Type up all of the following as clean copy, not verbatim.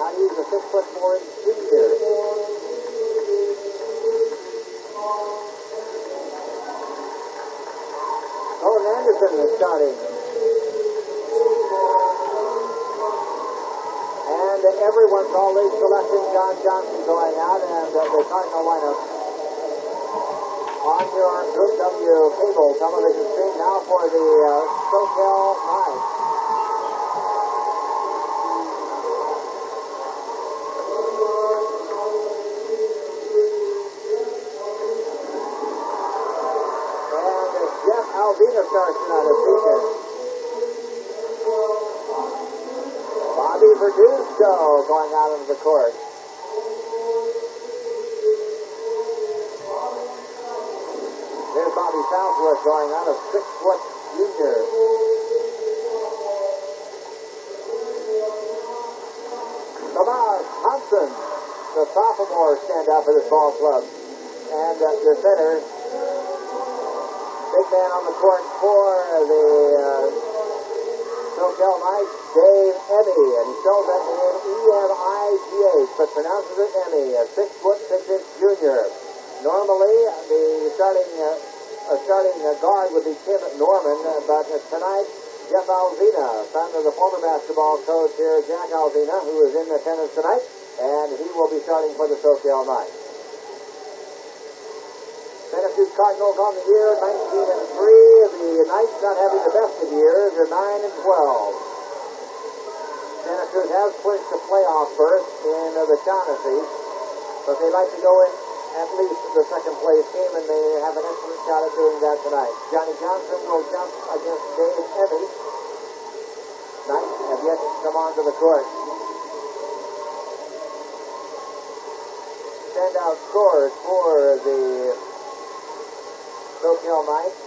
out. He's a 6'4" senior. Colin Anderson is starting. And everyone's always selecting John Johnson going out, and the Cardinal lineup on your Group W cable television stream now for the Soquel Knights. And Jeff Alvina starts tonight as feature. Bobby Verduzco going out into the court. There's Bobby Southworth going out, a 6' junior. Tomas Thompson, the sophomore standout for this ball club. And the center, big man on the court for the Soquel Knights, Dave Emmy, and he spells that name E-M-I-G-H, but pronounces it Emmy, a 6'6" junior. Normally, the starting guard would be Tim Norman, but tonight, Jeff Alvina, son of the former basketball coach here, Jack Alvina, who is in attendance tonight, and he will be starting for the Soquel Knights. Santa Cruz Cardinals on the year 19-3. The Knights not having the best of years. They're 9-12. Santa Cruz has clinched a playoff berth in the Shaughnessy, but they like to go in at least the second place game, and they have an excellent shot at doing that tonight. Johnny Johnson will jump against Dave Emmy. Knights have yet to come onto the court. Standout scores for the Soquel Knights.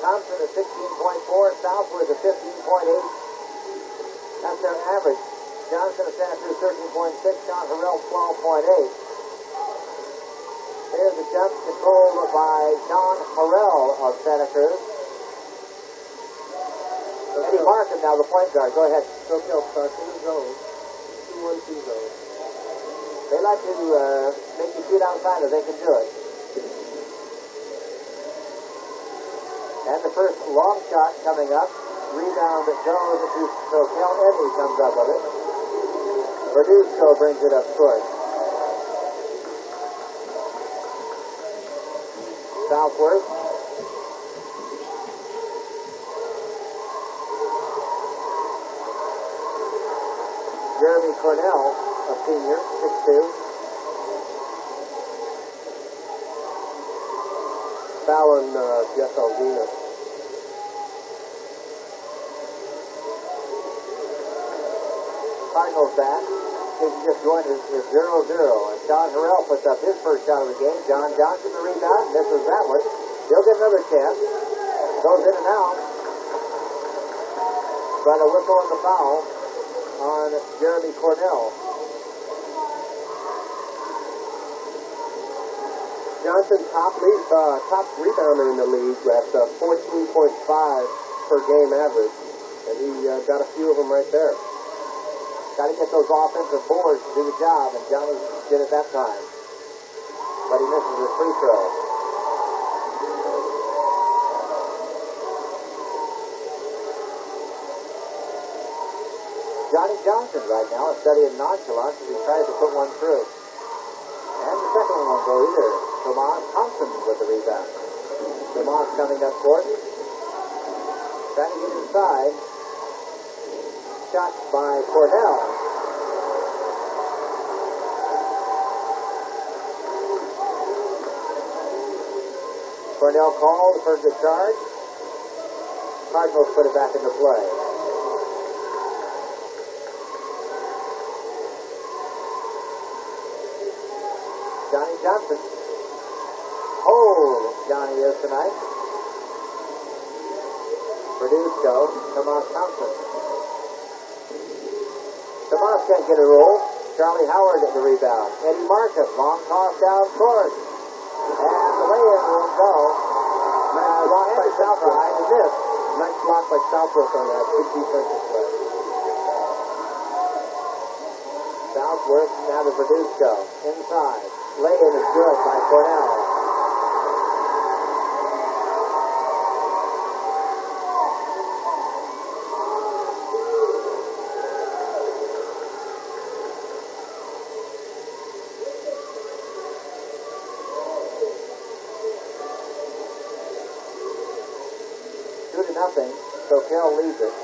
Thompson at 16.4, Southworth at 15.8. That's their average. Johnson of Santa Cruz 13.6, John Harrell 12.8. Here's a jump controlled by John Harrell of Santa Cruz. Eddie Markham now the point guard. Go ahead. Soquel starts in the zone. 2-1-2 zone. They like to make you shoot outside if they can do it. And the first long shot coming up. Rebound that goes to Soquel. Emmy comes up with it. Verduzco brings it up court. Southworth. Jeremy Cornell, a senior, 6'2". Fallon, Jeff Alvina. Cardinals back. He just joined is 0-0. And John Harrell puts up his first shot of the game. John Johnson, the rebound, misses that one. He'll get another chance. Goes in and out. But a whistle and the foul on Jeremy Cornell. Johnson, top rebounder in the league at 14.5 per game average. And he got a few of them right there. Got to get those offensive boards to do the job, and Johnny did it that time. But he misses his free throw. Johnny Johnson right now is studying nonchalance as he tries to put one through. And the second one won't go either. Tomas Thompson with the rebound. Tomas coming up court. Trying to get inside. Shot by Cornell. Cornell called for the charge. Cardinals put it back into play. Johnny Johnson. Hold Johnny is tonight. Verduzco, Tomas Thompson. Tomas can't get a roll. Charlie Howard at the rebound. Eddie Marcus, long toss down court. And the lay-in will go. Blocked by Southworth. And missed. Nice block by Southworth on that. Good defensive play. Southworth, now to Verduzco. Inside. Lay-in is good by Cornell. Nothing. Soquel leads it.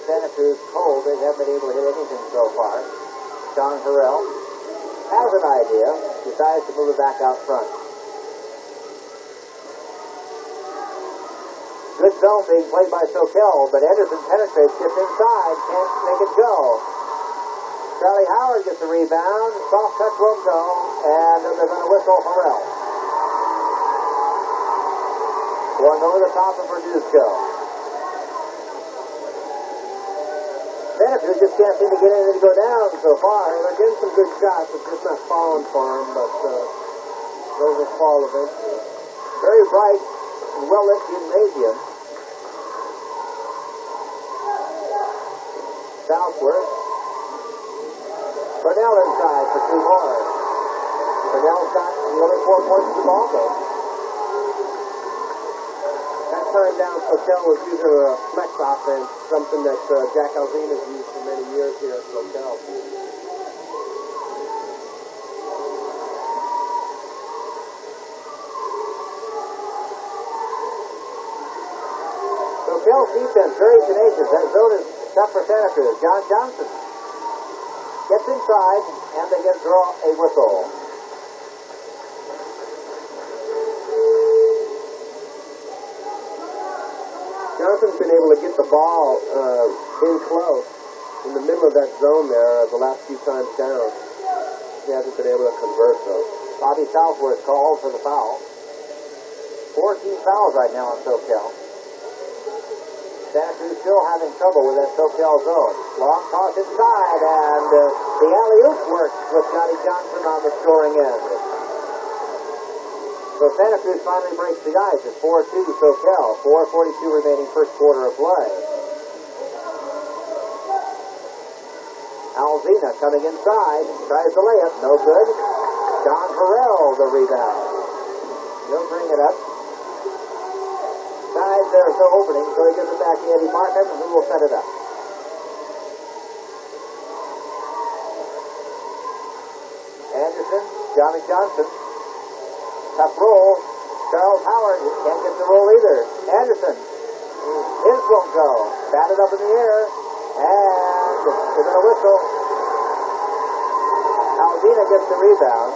Santa Cruz cold. They haven't been able to hit anything so far. John Harrell has an idea. Decides to move it back out front. Good zone being played by Soquel, but Anderson penetrates, gets inside, can't make it go. Charlie Howard gets the rebound. Soft touch won't go, and then they're going to whistle Harrell. Going over the top of Verduzco. Santa Cruz just can't seem to get anything to go down so far. They're getting some good shots. It's just not falling for them, but those will fall eventually. Very bright and well-lit gymnasium. Southworth. Cornell inside for 2 more. Cornell's got the other 4 points in the ball game. Time down, Soquel was using a flex offense, something that Jack Alvin has used for many years here at Soquel. Soquel's defense very tenacious. That zone is tough for Santa Cruz. John Johnson gets inside, and they get draw a whistle. Johnson's been able to get the ball in close in the middle of that zone there the last few times down. He hasn't been able to convert, though. Bobby Southworth called for the foul. 14 fouls right now on Soquel. Santa Cruz still having trouble with that Soquel zone. Long toss inside, and the alley-oop works with Johnny Johnson on the scoring end. So Santa Cruz finally breaks the ice. It's 4-2 Soquel. 4:42 remaining first quarter of play. Alzina coming inside. Tries the layup. No good. John Harrell the rebound. He'll bring it up. Sides there's no opening, so he gives it back to Eddie Markham, who will set it up. Anderson. Johnny Johnson. Tough roll. Charles Howard can't get the roll either. Anderson. His won't go. Batted up in the air. And they're going to whistle. Alzina gets the rebound.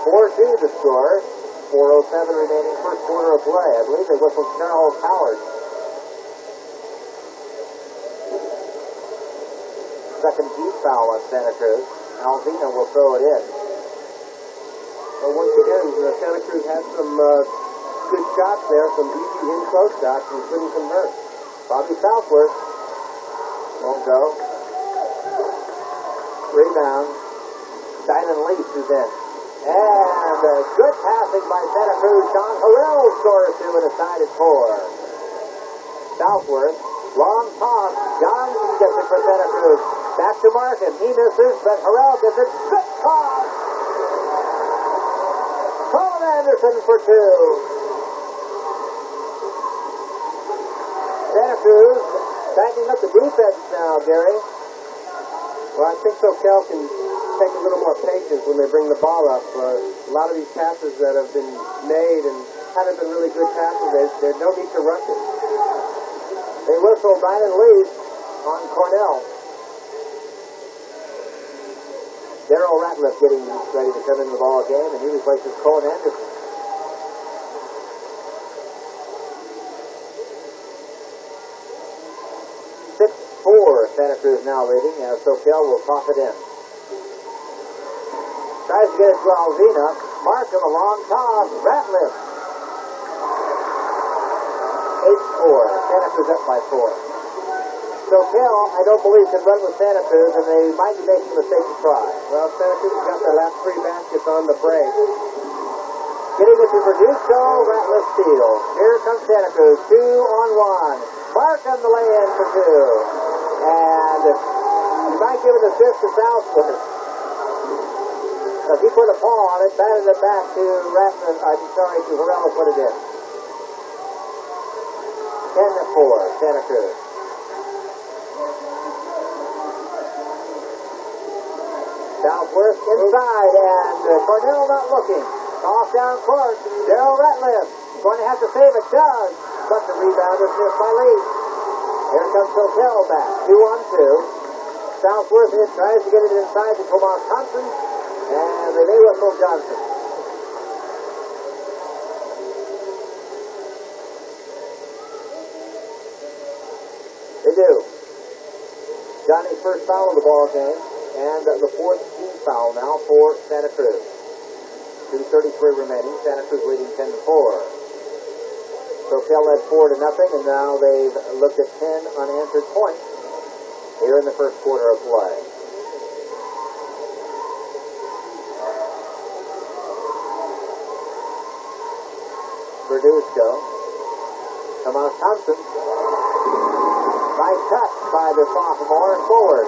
4-2 the score. 4:07 remaining first quarter of play. I believe they whistled Charles Howard. Second deep foul on Santa Cruz. Alzina will throw it in. Well, once again, Santa Cruz had some good shots there, some easy in-close shots, and couldn't convert. Bobby Southworth won't go. Rebound. Dylan Leaf is in. And good passing by Santa Cruz. John Harrell scores 2 and a side at 4. Southworth. Long toss. Johnson gets it for Santa Cruz. Back to Markham. He misses, but Harrell gets it. Good toss. Colin Anderson for 2. Santa Cruz tightening up the defense now, Gary. Well, I think Soquel can take a little more patience when they bring the ball up. A lot of these passes that have been made and haven't been really good passes, there's no need to rush it. They whistle Dylan Leaf on Cornell. Darryl Ratliff getting ready to come into the ball game, and he replaces Colin Anderson. 6-4 Santa Cruz now leading, as Soquel will toss it in. Tries to get it to Alzina. Markham, a long toss. Ratliff. 8-4. Santa Cruz up by 4. Soquel, I don't believe, can run with Santa Cruz, and they might be making a mistake to try. Well, Santa Cruz has got their last 3 baskets on the break. Getting it to Verduzco, Ratliff steals. Here comes Santa Cruz, 2-on-1. Markham the lay-in for 2. And you might give an assist to Southwood. If he put a paw on it, batted it back to to Harrell to put it in. 10-4, Santa Cruz. Southworth inside, and Cornell not looking. Off down court, Darrell Ratliff going to have to save it, does, but the rebound is missed by Lee. Here comes Soquel back, 2-on-2. Southworth tries to get it inside to Tomas Thompson, and they may whistle Johnson. They do. Johnny's first foul of the ball game, and the fourth team foul now for Santa Cruz. 2:33 remaining. Santa Cruz leading 10-4. Soquel led 4-0, and now they've looked at 10 unanswered points here in the first quarter of play. Verduzco. Tomas Thompson. Nice touch by the sophomore forward.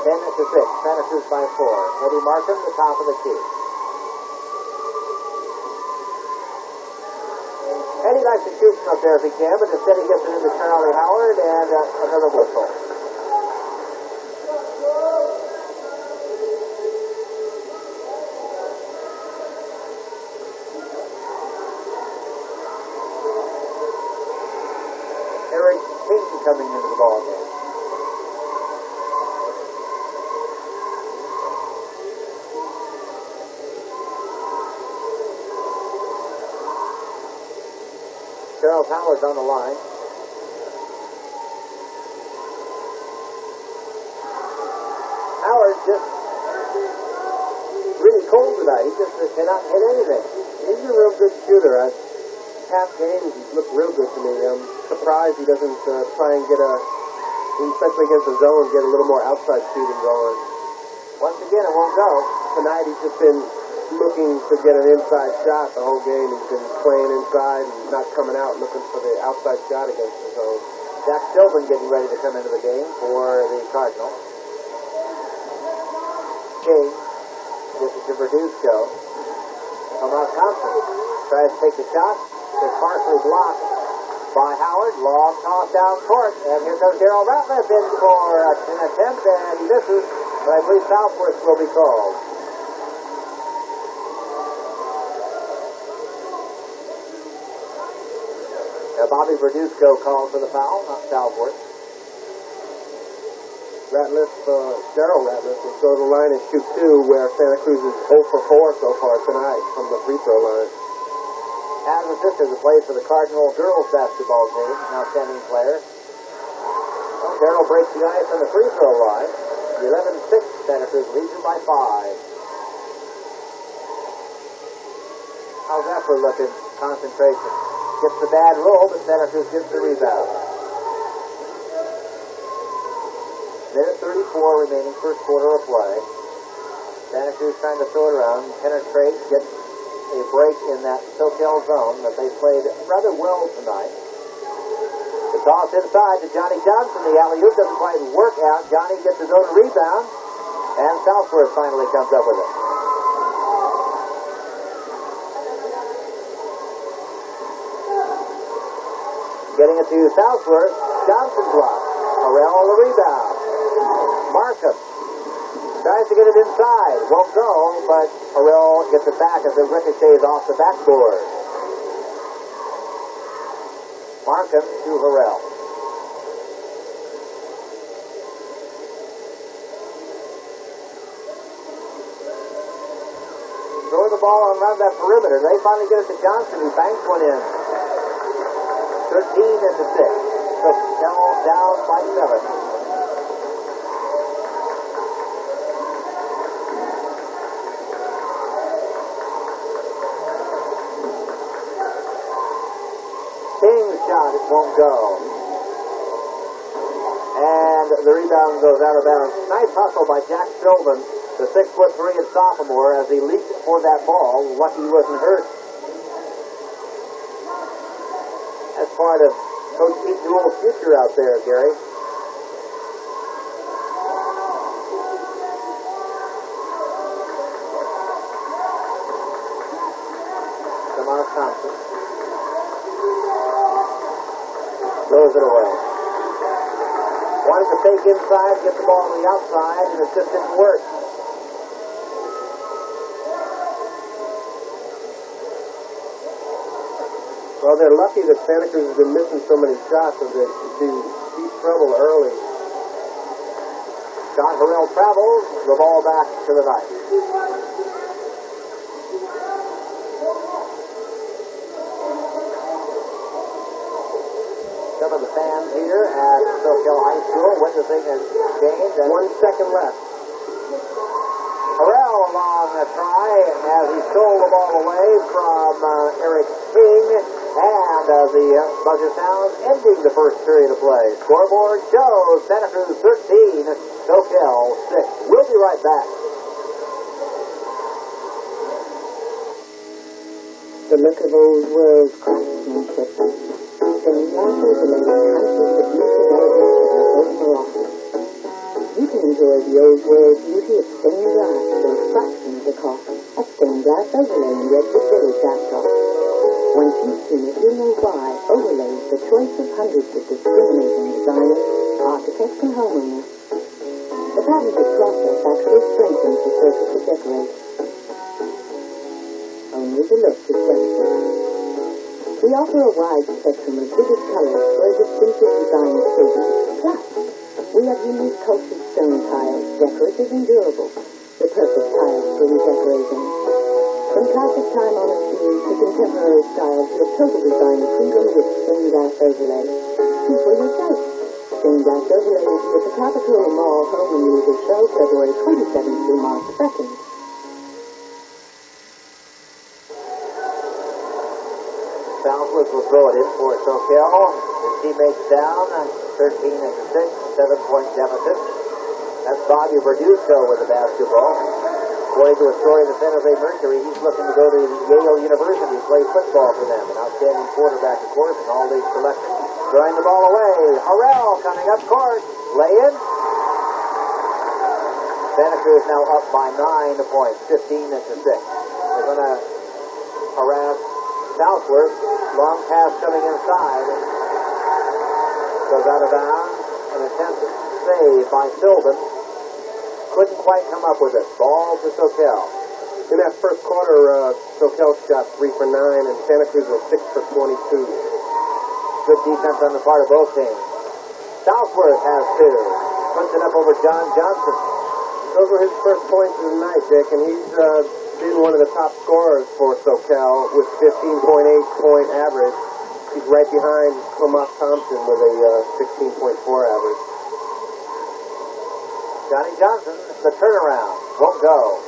10-6. Santa Cruz by 4. Eddie Markham, the top of the key. Eddie likes to shoot up there if he can, but instead he gets it into Charlie Howard, and another whistle. Eric King coming into the ball game. Charles Howard's on the line. Howard's just really cold tonight. He just cannot hit anything. He's a real good shooter. Past games, he's looked real good to me. I'm surprised he doesn't try and get especially against the zone, get a little more outside shooting going. Once again, it won't go. Tonight he's just been looking to get an inside shot the whole game. He's been playing inside and not coming out looking for the outside shot against the zone. Jack Silverman getting ready to come into the game for the Cardinals. King gives it to Verduzco. Tomas Thompson tries to take the shot. It's partially blocked by Howard. Long toss down court. And here comes Darrell Ratliff in for an attempt, and he misses. But I believe Southworth will be called. Now Bobby Verduzco called for the foul, not Southworth. Darrell Ratliff will go to the line and shoot 2, where Santa Cruz is 0 for 4 so far tonight from the free throw line. Adam Sister plays for the Cardinal girls basketball team, now standing player. Well, Darrell breaks the ice on the free throw line. The 11-6 Santa Cruz leads it by 5. How's that for looking? Concentration. Gets the bad roll, but Santa Cruz gets the rebound. Minute 34 remaining, first quarter of play. Santa Cruz trying to throw it around, penetrate, get a break in that Soquel zone that they played rather well tonight. The toss inside to Johnny Johnson. The alley-oop doesn't quite work out. Johnny gets his own rebound, and Southworth finally comes up with it. Getting it to Southworth. Johnson block. Harrell on the rebound. Markham tries to get it inside. Won't go, but Harrell gets it back as it ricochets off the backboard. Markham to Harrell. Throw the ball around that perimeter. They finally get it to Johnson, who banks one in. 13-6. So down by 7. King's shot, it won't go. And the rebound goes out of bounds. Nice hustle by Jack Sylvan, the 6'3" sophomore, as he leaped for that ball. Lucky he wasn't hurt. That's part of Coach Pete Newell's future out there, Gary. Tomas Thompson throws it away. Wanted to fake inside, get the ball on the outside, and it just didn't work. Well, they're lucky that Santa Cruz has been missing so many shots, so they could be deep trouble early. John Harrell travels, the ball back to the Knights. Some of the fans here at Soquel High School witnessing a game. 1 second left. Harrell along a try as he stole the ball away from Eric King, and the buzzer sounds ending the first period of play. Scoreboard shows Santa Cruz 13, Soquel 6. We'll be right back. The look of old world craftsmanship. The miraculous country producing elegance of old Morocco. You can enjoy the old world beauty of stained glass for a fraction of the cost of stained glass overlay in Redwood Village, Ascot. Once you've seen it, you'll know why overlay is the choice of hundreds of discriminating designers, architects, and homeowners. The patented process actually strengthens the surface to decorate. Only the look is desperate. We offer a wide spectrum of vivid colors for a distinctive design statement. Plus, we have unique cultured stone tiles, decorative and durable, the perfect tiles for redecorating. From classic time-honored themes to contemporary styles, your total design freedom with stained glass overlay. See for yourself. Stained glass overlay will be at the Capitol Mall Home and Leisure Show, February 27th through March 2nd. Southwood will throw it in for Soquel. His teammates down, 13-6, 7-point deficit. That's Bobby Verduzco with the basketball. According to a story in the San Jose Mercury, he's looking to go to Yale University to play football for them. An outstanding quarterback, of course, an all-league selection. Throwing the ball away. Harrell coming up court. Lay in. Santa Cruz now up by 9 points, 15-6. They're going to harass Southworth. Long pass coming inside. Goes out of bounds. An attempt save by Sylvan. Couldn't quite come up with it. Ball to Soquel. In that first quarter, Soquel shot 3 for 9, and Santa Cruz was 6 for 22. Good defense on the part of both teams. Southworth has 2. Puts it up over John Johnson. Those were his first points of the night, Dick, and he's been one of the top scorers for Soquel with 15.8 point average. He's right behind Tomas Thompson with a 16.4 average. Johnny Johnson, the turnaround. Won't go.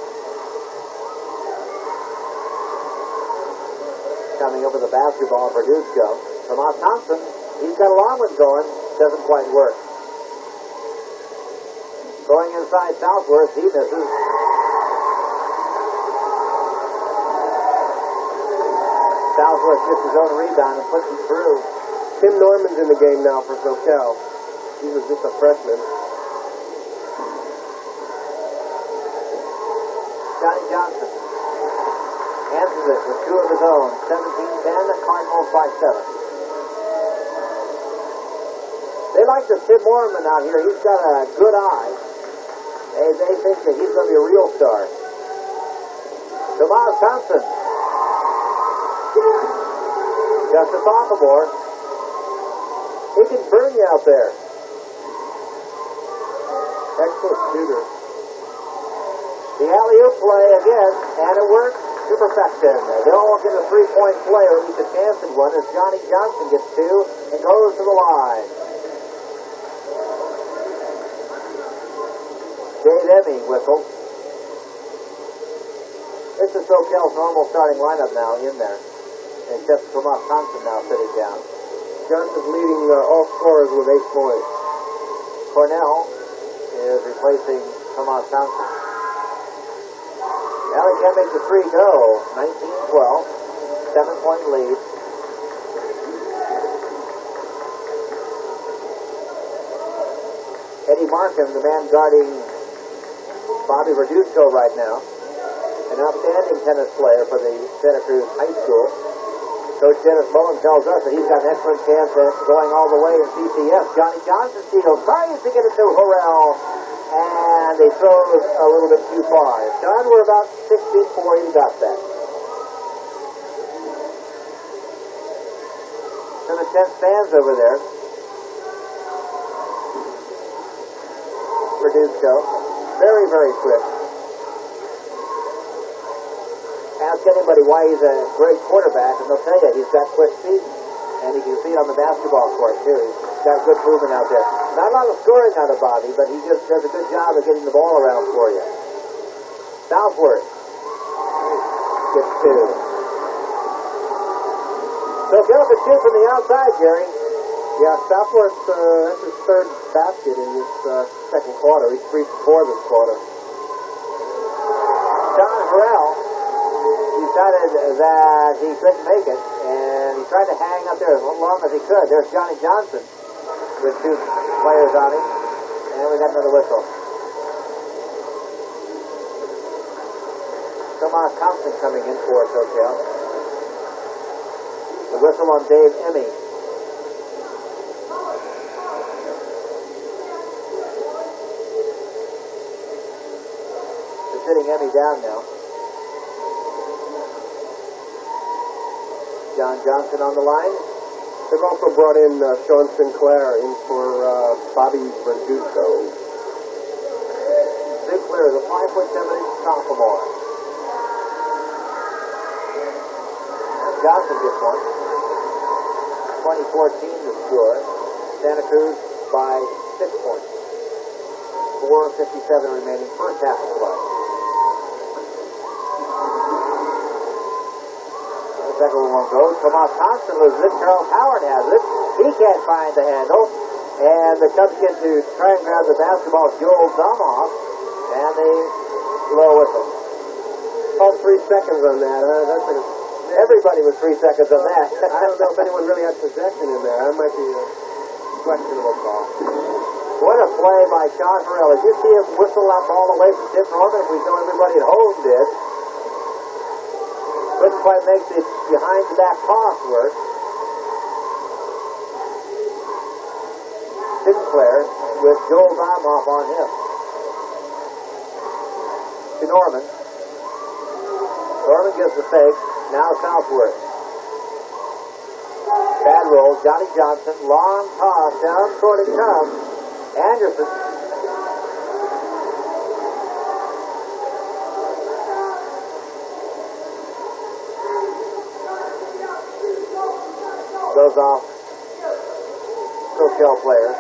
Coming over the basketball for Verduzco. Tomas Thompson, he's got a long one going. Doesn't quite work. Going inside Southworth, he misses. Southworth gets his own rebound and puts it through. Tim Norman's in the game now for Soquel. He was just a freshman. Johnny Johnson answers it with 2 of his own. 17-10, Cardinals by 7. They like this Tim Mormon out here. He's got a good eye. They think that he's going to be a real star. Tomas Thompson. Just a sophomore. He can burn you out there. Excellent shooter. The alley-oop play again, and it works to perfection. They all get a 3-point play, or at least a chance at one, as Johnny Johnson gets 2 and goes to the line. Dave Emmy whistles. This is Soquel's normal starting lineup now in there, except Tomas Thompson now sitting down. Johnson's leading all scorers with 8 points. Cornell is replacing Tomas Thompson. Now he can't make the 3 go. 19-12. 7-point lead. Eddie Markham, the man guarding Bobby Verduzco right now, an outstanding tennis player for the Santa Cruz High School. Coach Dennis Mullen tells us that he's got an excellent chance at going all the way in CCS. Johnny Johnson steals, tries to get it to Harrell, and they throw a little bit too far. John, we're about 6 feet before he got that. Some intense fans over there. Verduzco, very, very quick. Ask anybody why he's a great quarterback, and they'll tell you he's got quick feet, and you can see it on the basketball court, too. He's got good movement out there. Not a lot of scoring out of Bobby, but he just does a good job of getting the ball around for you. Southward. Gets two. So Soquel can shoot from the outside, Jerry. Yeah, Southworth, that's his third basket in this second quarter. He's 3 for 4 this quarter. John Harrell decided that he couldn't make it, and he tried to hang up there as long as he could. There's Johnny Johnson with 2 players on him, and we got another whistle. Tomas Thompson coming in for Soquel. The whistle on Dave Emmy. They're sitting Emmy down now. John Johnson on the line. They've also brought in Sean Sinclair in for Bobby Verduzco. Sinclair is a 5'7" sophomore. Johnson gets one. 2014 to score. Santa Cruz by 6 points. 4:57 remaining, first half of play. Second one goes. Tomas Thompson loses it. Charles Howard has it. He can't find the handle. And the Cubs get to try and grab the basketball. Joel Domoff. And they blow a whistle. About 3 seconds on that. That's like Everybody was 3 seconds on that. I don't know if anyone really had possession in there. That might be a questionable call. What a play by Sean Harrell. Did you see him whistle that ball away from Tim Norman? We know everybody at home did. Couldn't quite make the behind-the-back toss work. Sinclair with Joel Domoff on him. To Norman. Norman gives the fake. Now Southworth. Bad roll. Johnny Johnson. Long toss. Down court it comes. Anderson. Goes off. Soquel player.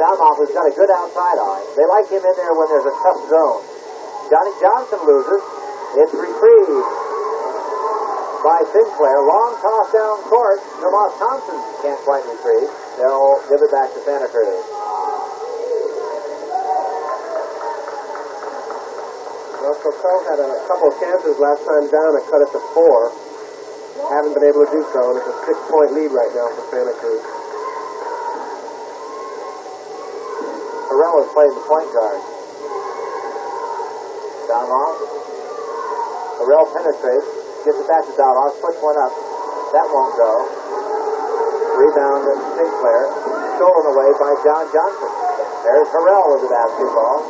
Domoff has got a good outside eye. They like him in there when there's a tough zone. Johnny Johnson loses. It's retrieved by Sinclair. Long toss down court. Tomas Thompson can't quite retrieve. They'll give it back to Santa Cruz. Well, Soquel had a couple of chances last time down and cut it to 4. Haven't been able to do so, and it's a 6-point lead right now for Santa Cruz. Harrell is playing the point guard. Domoff. Harrell penetrates. Gets it back to Domoff. Puts one up. That won't go. Rebound to Sinclair. Stolen away by John Johnson. There's Harrell with the basketball.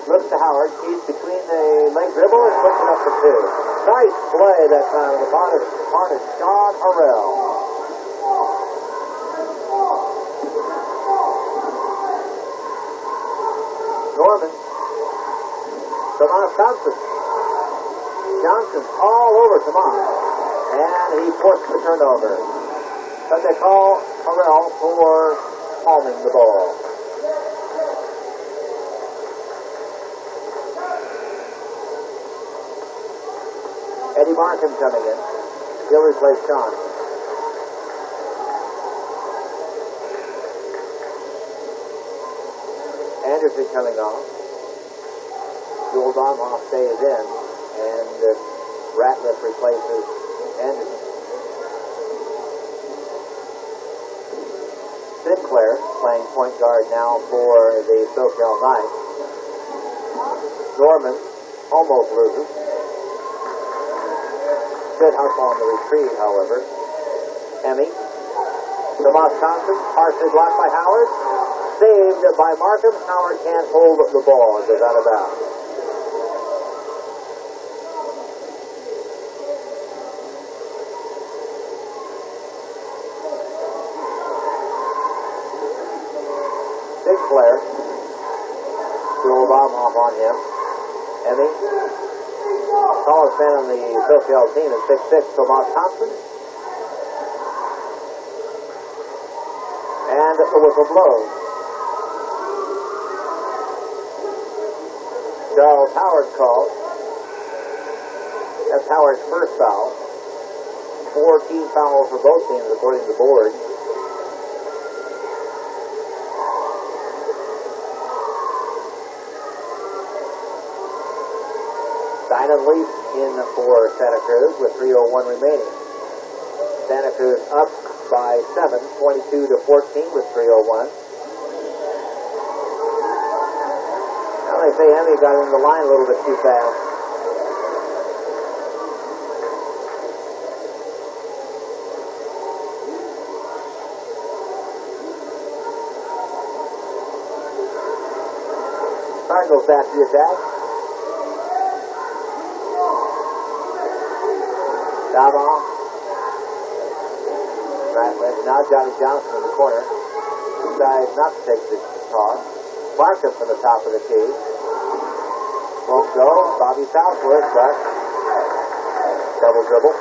Looks to Howard. Keys between the leg dribble and puts it up for 2. Nice play that time on the part of Sean Harrell. Norman. Tomas Thompson. Johnson's all over Tomas. And he forced the turnover. But they call Harrell for palming the ball. Eddie Markham coming in. He'll replace Sean. Anderson coming off. Joel Domoff stays in. And Ratliff replaces Anderson. Sinclair playing point guard now for the Soquel Knights. Norman almost loses. Good hustle on the retreat, however. Emmy. Tomas Thompson, partially blocked by Howard. Saved by Markham. Howard can't hold the ball and goes out of bounds. Sinclair. Throw bomb off on him. Emmy. Tallest man on the Soquel team is 6'6", Tomas Thompson. And the whistle blows. Charles Howard called. That's Howard's first foul. 4 team fouls for both teams according to the board. Dinan leads in for Santa Cruz with 3:01 remaining. Santa Cruz up by 7, 22-14 with 3:01. Now they say Emmy got in the line a little bit too fast. Cardinals back to the attack. Dive off. Right left. Now Johnny Johnson in the corner. Decides not to take the toss. Markham from the top of the key. Won't go. Bobby Southworth, but double dribble.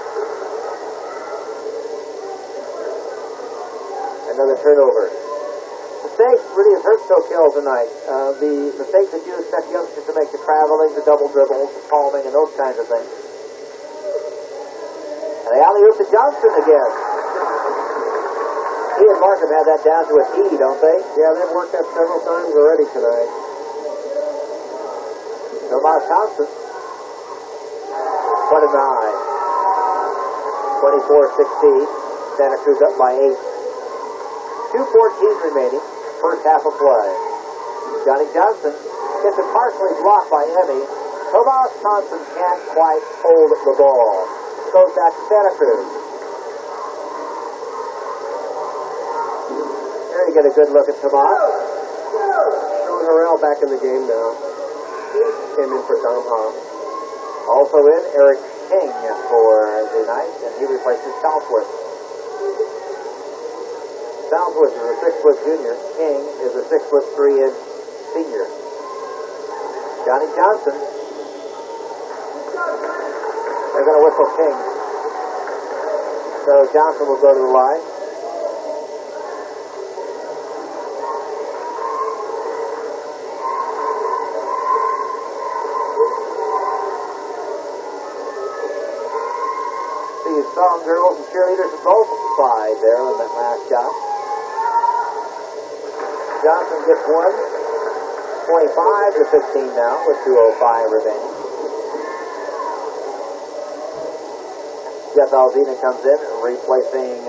Another turnover. Mistake really has hurt Soquel tonight. The mistakes that you expect youngsters to make, the traveling, the double dribbles, the palming, and those kinds of things. And the alley-oop to Johnson again. He and Markham had that down to a T, don't they? Yeah, they've worked that several times already tonight. Tomas Thompson. 29. 24-16. Santa Cruz up by 8. 2:14 remaining. First half of play. Johnny Johnson gets it partially blocked by Emmy. Tomas Thompson can't quite hold the ball. Goes back to Santa Cruz. There you get a good look at Tomas. Sean Harrell back in the game now. Came in for Tom Hoff. Also in, Eric King for the Knights, and he replaces Southworth. Southworth is a 6-foot junior. King is a 6'3" senior. Johnny Johnson. They're going to whistle King. So Johnson will go to the line. See some girls and cheerleaders from both sides there on that last shot. Johnson gets one. 25-16 now with 2:05 remaining. Jeff Alzina comes in, replacing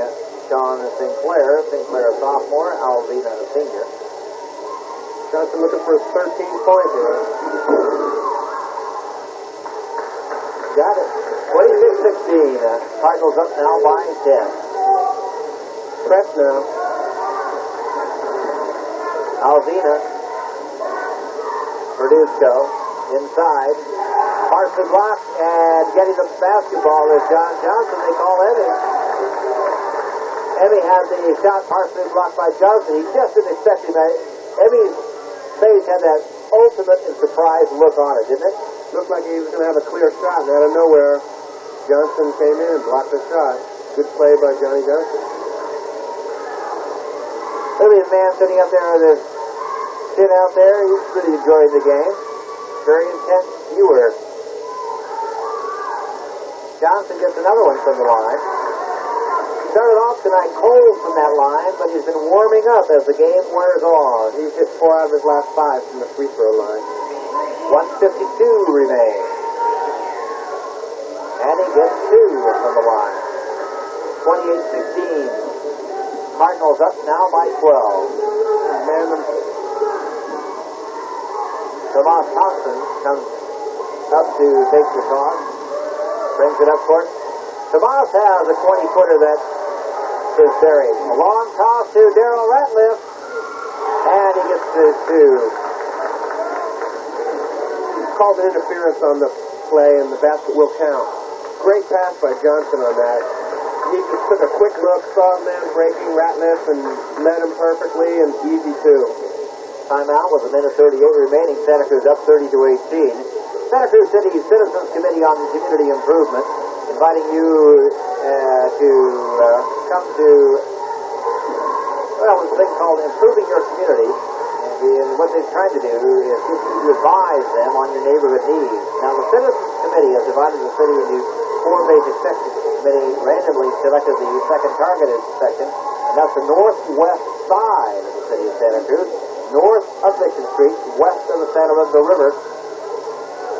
Sean Sinclair. Sinclair a sophomore, Alzina a senior. Johnson looking for his 13th point here. Got it. 26-16. Cardinals up now by 10. Press now. Alzina. Verduzco inside. Partially blocked, and getting the basketball is John Johnson. They call Emmy. Emmy had the shot partially blocked by Johnson. He just didn't expect him. Emmy's face had that ultimate and surprised look on it, didn't it? Looked like he was going to have a clear shot, and out of nowhere, Johnson came in and blocked the shot. Good play by Johnny Johnson. Look at the man sitting up there with his chin out there. He's really enjoying the game. Very intense viewer. Johnson gets another one from the line. Started off tonight cold from that line, but he's been warming up as the game wears on. He's hit 4 out of his last 5 from the free throw line. 1:52 remains. And he gets 2 from the line. 28-16. Cardinals up now by 12. Man, Tomas Thompson comes up to take the toss. Brings it up court. Tomas has a 20-footer that is buried. A long toss to Darrell Ratliff. And he gets to 2. called an interference on the play, and the basket will count. Great pass by Johnson on that. He just took a quick look, saw the man breaking Ratliff, and led him perfectly, and easy too. Timeout with a minute 38 remaining. Santa Cruz up 30-18. Santa Cruz City Citizens Committee on Community Improvement inviting you to come to a thing called Improving Your Community. And what they're trying to do is get you to advise them on your neighborhood needs. Now, the Citizens Committee has divided the city into 4 basic sections. The committee randomly selected the second targeted section, and that's the northwest side of the city of Santa Cruz, north of Mission Street, west of the Santa Rosa River.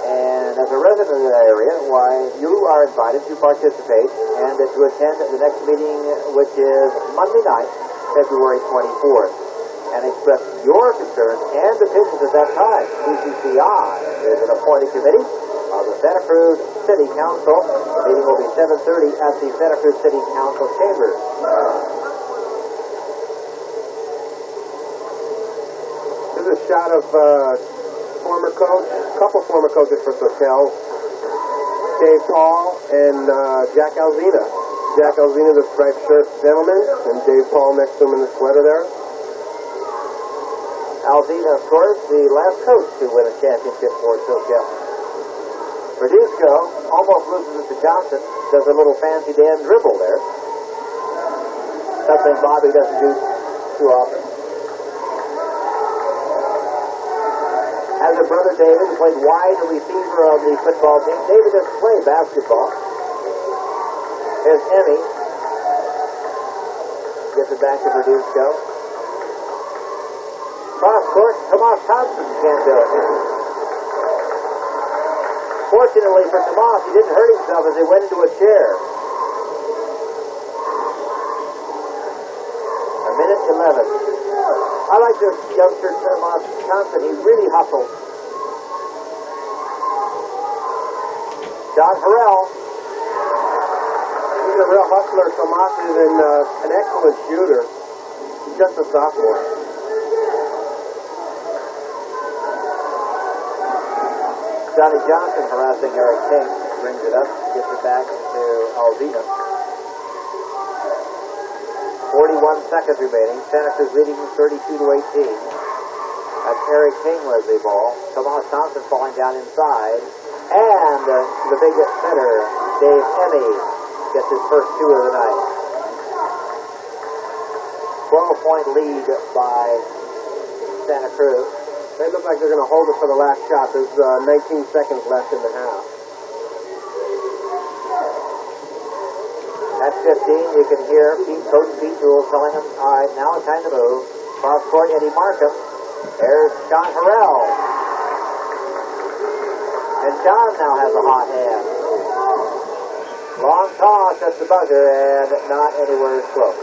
And as a resident of that area, why, you are invited to participate and to attend the next meeting, which is Monday night, February 24th. And express your concerns and opinions at that time. CCCI is an appointed committee of the Santa Cruz City Council. The meeting will be 7:30 at the Santa Cruz City Council chambers. This is a shot of former coach, a couple former coaches for Soquel, Dave Paul and Jack Alzina. Jack Alzina, the striped shirt gentleman, and Dave Paul next to him in the sweater there. Alzina, of course, the last coach to win a championship for Soquel. Verduzco almost loses it to Johnson. Does a little fancy Dan dribble there. Something Bobby doesn't do too often. Has a brother David who played wide receiver on the football team. David doesn't play basketball. Here's Emmy. Gets it back to Verduzco. Cross court, Tomas Thompson can't do it. Fortunately for Tomas, he didn't hurt himself as he went into a chair. A minute 11. I like this youngster, Tomas Thompson. He really hustles. John Harrell. He's a real hustler. Tomas is an excellent shooter. He's just a sophomore. Johnny Johnson harassing Eric King. Brings it up, gets it back to Alzina. 41 seconds remaining. Santa Cruz leading 32-18. That's Eric King with the ball. Tomas Thompson falling down inside. And the big center, Dave Emmy, gets his first 2 of the night. 12-point lead by Santa Cruz. They look like they're going to hold it for the last shot. There's 19 seconds left in the half. At 15, you can hear Coach Pete Jewell telling him, all right, now it's time to move. Cross court, Eddie Markham. There's John Harrell. And John now has a hot hand. Long toss at the buzzer, and not anywhere close.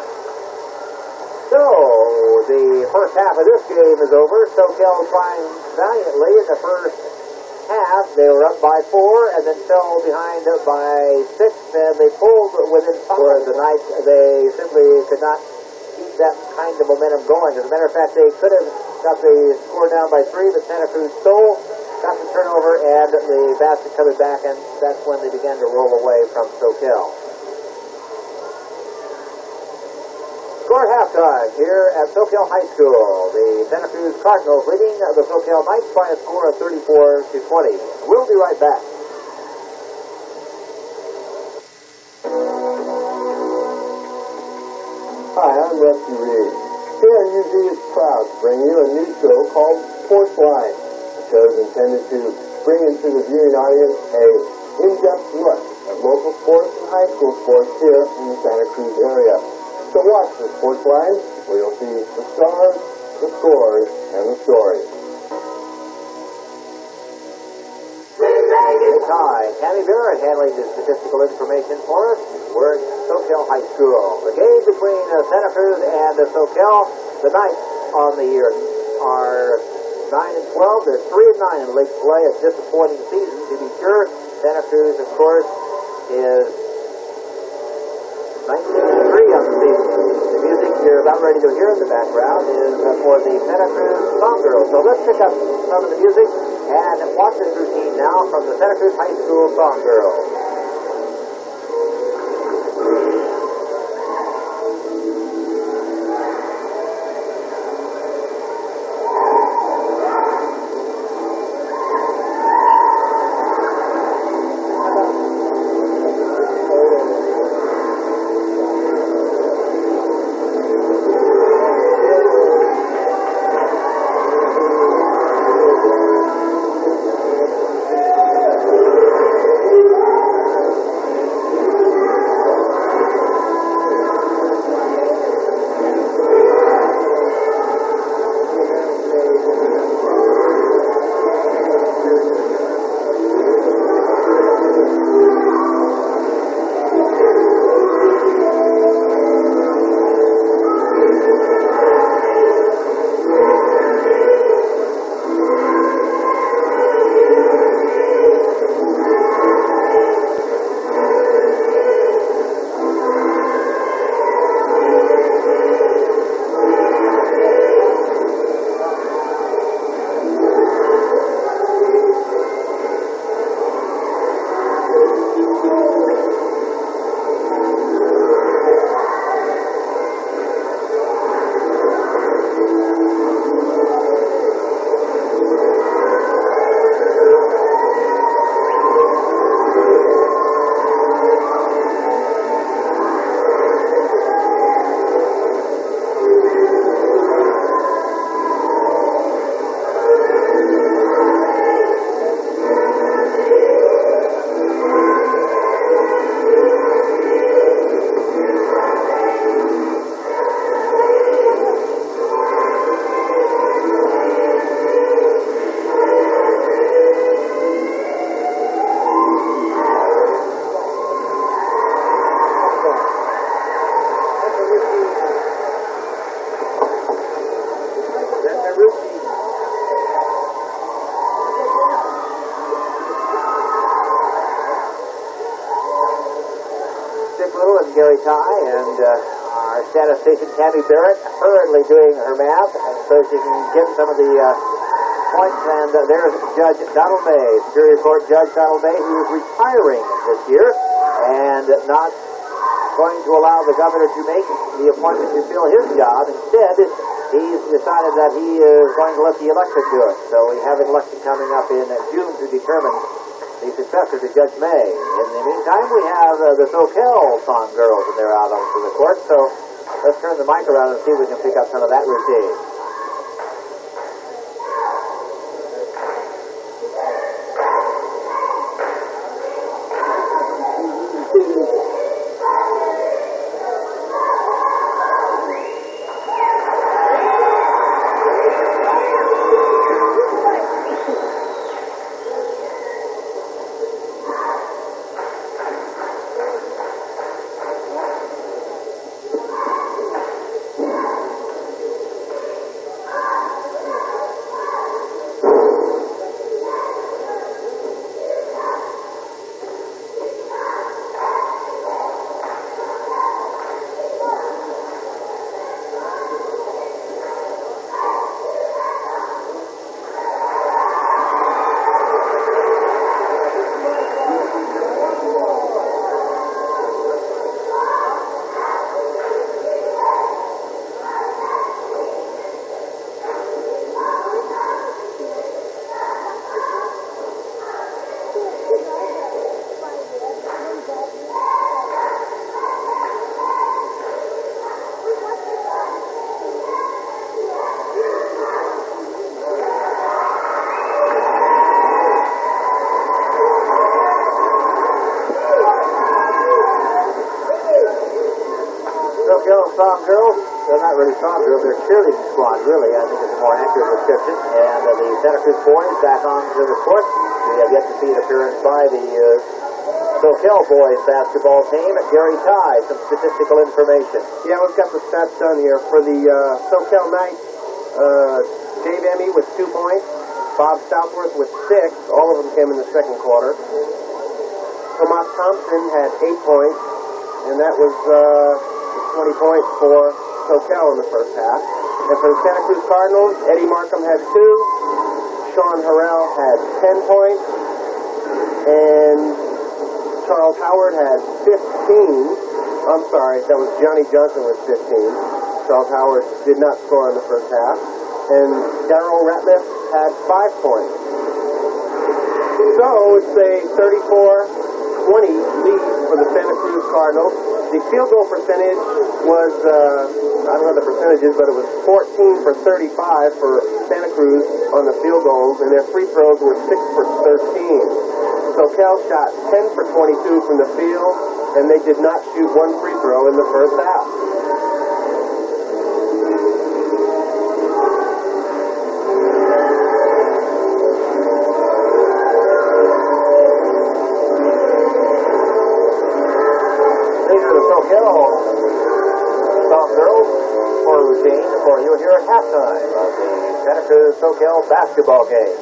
So, the first half of this game is over. Soquel trying valiantly in the first half. They were up by 4 and then fell behind by 6, and they pulled within 5 for the night. They simply could not keep that kind of momentum going. As a matter of fact, they could have got the score down by 3, but Santa Cruz stole, got the turnover, and the basket coming back, and that's when they began to roll away from Soquel. Score at halftime here at Soquel High School. The Santa Cruz Cardinals leading the Soquel Knights by a score of 34-20. We'll be right back. Hi, I'm Rusty Reed. KRUZ is proud to bring you a new show called Sports Line. The show is intended to bring into the viewing audience a in-depth look at local sports and high school sports here in the Santa Cruz area. So watch the Sports Line, where you'll see the stars, the scores, and the stories. It's high. Tammy Barrett handling the statistical information for us. We're at Soquel High School. The game between Santa Cruz and Soquel, the Knights on the year are 9 and 12. They're 3 and 9 in league play. A disappointing season, to be sure. Santa Cruz, of course, is 19 and 3 on the season. The music you're about ready to hear in the background is for the Santa Cruz Song Girls. So let's pick up some of the music and watch this routine now from the Santa Cruz High School Song Girls. Gary Ty and our statistician Tammy Barrett hurriedly doing her math so she can get some of the points. And there's Judge Donald May, Superior Court Judge Donald May, who is retiring this year and not going to allow the governor to make the appointment to fill his job. Instead, he's decided that he is going to let the electorate do it. So we have an election coming up in June to determine the successor to Judge May. In the meantime, we have the Soquel Song Girls, and they're out onto the court. So let's turn the mic around and see if we can pick up some of that routine. Song Girls, they're not really song girls, they're cheerleading squad, really. I think it's a more accurate description. And the Santa Cruz boys back onto the court. We have yet to see an appearance by the Soquel boys basketball team. Gary Ty, some statistical information. Yeah, we've got the stats done here. For the Soquel Knights, Dave Emmy with 2 points, Bob Southworth with 6. All of them came in the second quarter. Tomas Thompson had 8 points, and that was 20 points for Soquel in the first half. And for the Santa Cruz Cardinals, Eddie Markham had 2. Sean Harrell had 10 points. And Charles Howard had 15. I'm sorry, that was Johnny Johnson with 15. Charles Howard did not score in the first half. And Darrell Ratliff had 5 points. So it's a 34-20 lead for the Santa Cruz Cardinals. The field goal percentage was, I don't know the percentages, but it was 14 for 35 for Santa Cruz on the field goals, and their free throws were 6 for 13. Soquel shot 10 for 22 from the field, and they did not shoot 1 free throw in the first half. These are the Soquel Song Girls for a routine for you here at halftime of the Santa Cruz Soquel basketball game.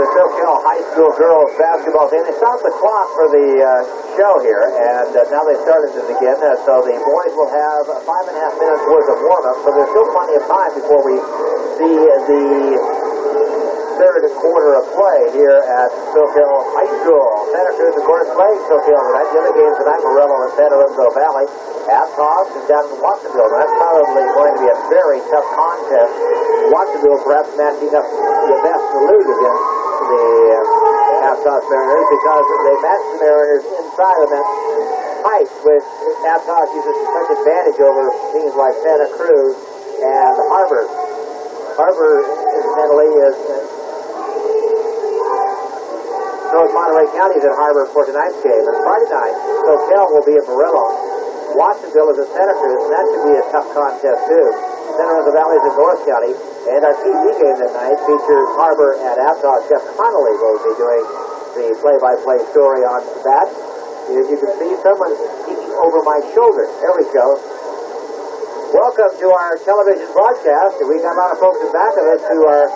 Soquel High School girls basketball team. They stopped the clock for the show here, and now they started it again. So the boys will have 5.5 minutes worth of warm-up. So there's still plenty of time before we see the third quarter of play here at Soquel High School. Santa Cruz, of course, plays Soquel tonight. The other games tonight, Morello and San Lorenzo Valley. Ascos is down in Watsonville. Now, that's probably going to be a very tough contest. Watsonville perhaps matching up the best in the league against the Ascos Mariners, because they match the Mariners inside of that height, which Ascos uses such advantage over teams like Santa Cruz and Harbor. Harbor, incidentally, is North Monterey County is at Harbor for tonight's game. And Friday night, Soquel will be at Morello. Watsonville is at Santa Cruz, and that should be a tough contest, too. Santa Rosa Valley is in North County, and our TV game that night features Harbor at Ascos. Jeff Connolly will be doing the play-by-play story on that. You can see someone peeking over my shoulder. There we go. Welcome to our television broadcast. We got a lot of folks in back of us who are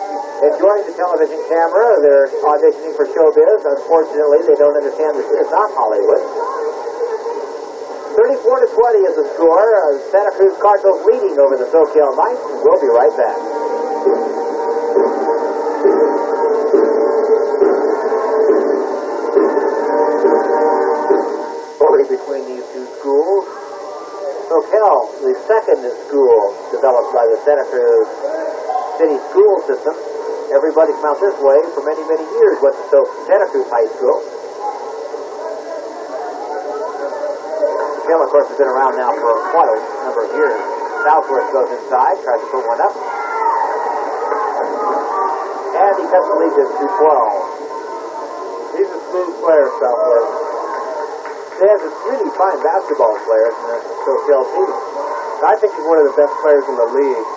enjoying the television camera. They're auditioning for showbiz. Unfortunately, they don't understand this is not Hollywood. 34-20 is the score. Santa Cruz Cardinals leading over the Soquel Knights. We'll be right back. Story between these two schools. Soquel, the second school developed by the Santa Cruz City school system. Everybody from out this way for many, many years went to Santa Cruz High School. Of course, has been around now for quite a number of years. Southworth goes inside, tries to put one up. And he cuts the lead to 2-12. He's a smooth player, Southworth. They have some really fine basketball players in the Soquel team. I think he's one of the best players in the league.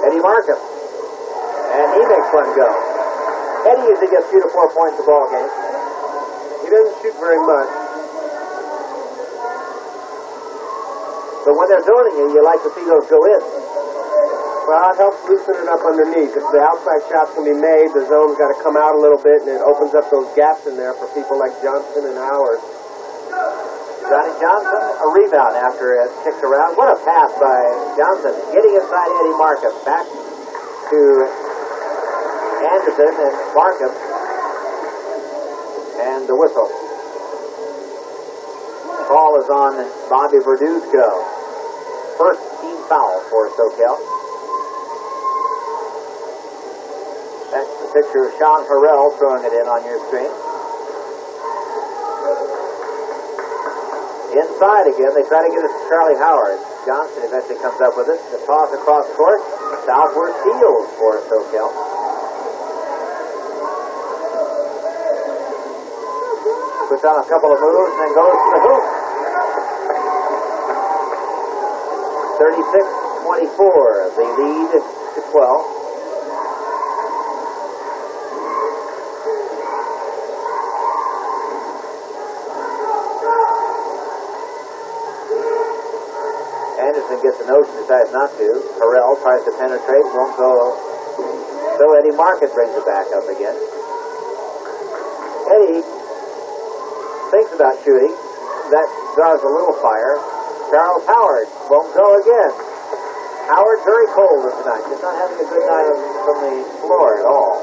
Eddie Markham. And he makes one go. Eddie usually gets 2 to 4 points a ball game. He doesn't shoot very much. But when they're zoning you like to see those go in. Well, it helps loosen it up underneath. If the outside shots can be made, the zone's got to come out a little bit, and it opens up those gaps in there for people like Johnson and Howard. Johnny Johnson, a rebound after it kicked around. What a pass by Johnson. Getting inside Eddie Markham. Back to Anderson and Markham, and the whistle. Call is on Bobby Verduzco. First team foul for Soquel. That's the picture of Sean Harrell throwing it in on your screen. Inside again, they try to get it to Charlie Howard. Johnson eventually comes up with it. The toss across court. Southward field for Soquel. Puts on a couple of moves and then goes to the hoop. 36-24. They lead to 12. Anderson gets the notion, decides not to. Harrell tries to penetrate, won't go. So Eddie Market brings it back up again. Eddie thinks about shooting. That draws a little fire. Charles Howard won't go again. Howard very cold tonight. Just not having a good night from the floor at all.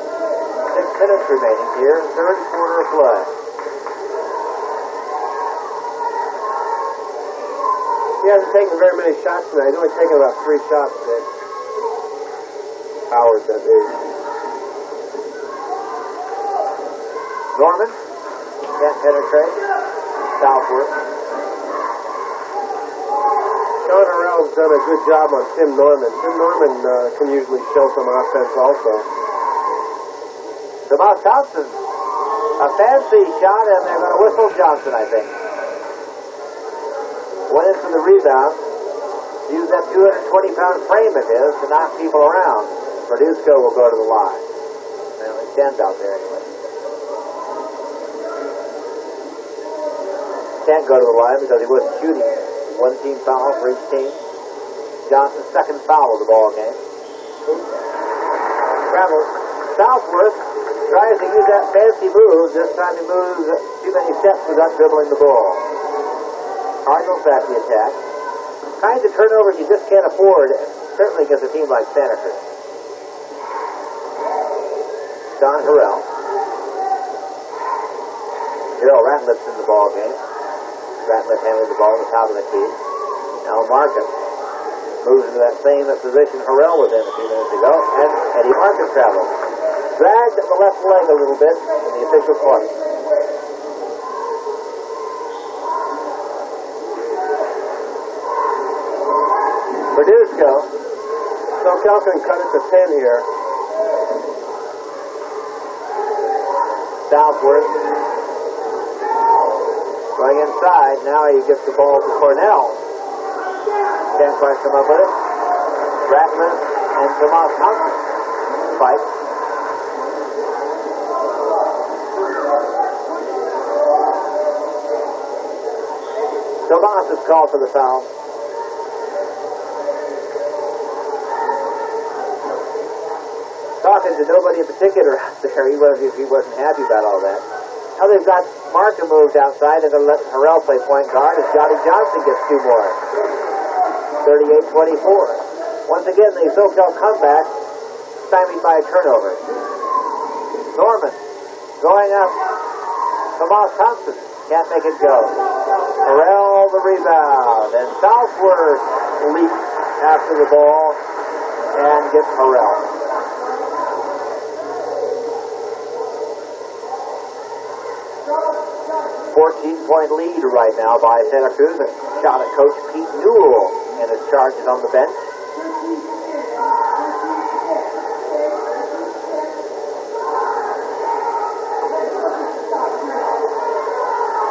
6 minutes remaining here. Third quarter of play. He hasn't taken very many shots tonight. He's only taken about 3 shots today. Howard, that is. Norman can't penetrate. Southward. Sean Harrell's done a good job on Tim Norman. Tim Norman can usually show some offense also. Tomas Thompson. A fancy shot, and they're going to whistle Johnson, I think. Went in for the rebound. Use that 220-pound frame of his to knock people around. Verduzco will go to the line. Well, it stands out there anyway. Can't go to the line because he wasn't shooting. 1 team foul for each team. Johnson's second foul of the ball game. Travel. Southworth tries to use that fancy move. This time he moves too many steps without dribbling the ball. Cardinals back the attack. Kinds of turnovers you just can't afford, certainly against a team like Santa Cruz. Don Harrell. Darrell Ratliff's in the ball game. Ratliff handling the ball at the top of the key. Now Marcus moves into that same position Harrell was in a few minutes ago, and Eddie Marcus travels. Dragged the left leg a little bit in the official corner. Verduzco. Soquel can cut it to 10 here. Southworth. Going inside. Now he gives the ball to Cornell. Can't quite come up with it. Ratliff and Tomas Thompson fight. Tomas is called for the foul. Talking to nobody in particular out there. He wasn't happy about all that. Now they've got Markham moved outside. They're going to let Harrell play point guard as Johnny Johnson gets 2 more. 38-24. Once again, the Soquel comeback stymied by a turnover. Norman going up. Tomas Thompson can't make it go. Harrell the rebound. And Southworth leaps after the ball and gets Harrell. 14-point lead right now by Santa Cruz. A shot at Coach Pete Newell and his charges on the bench.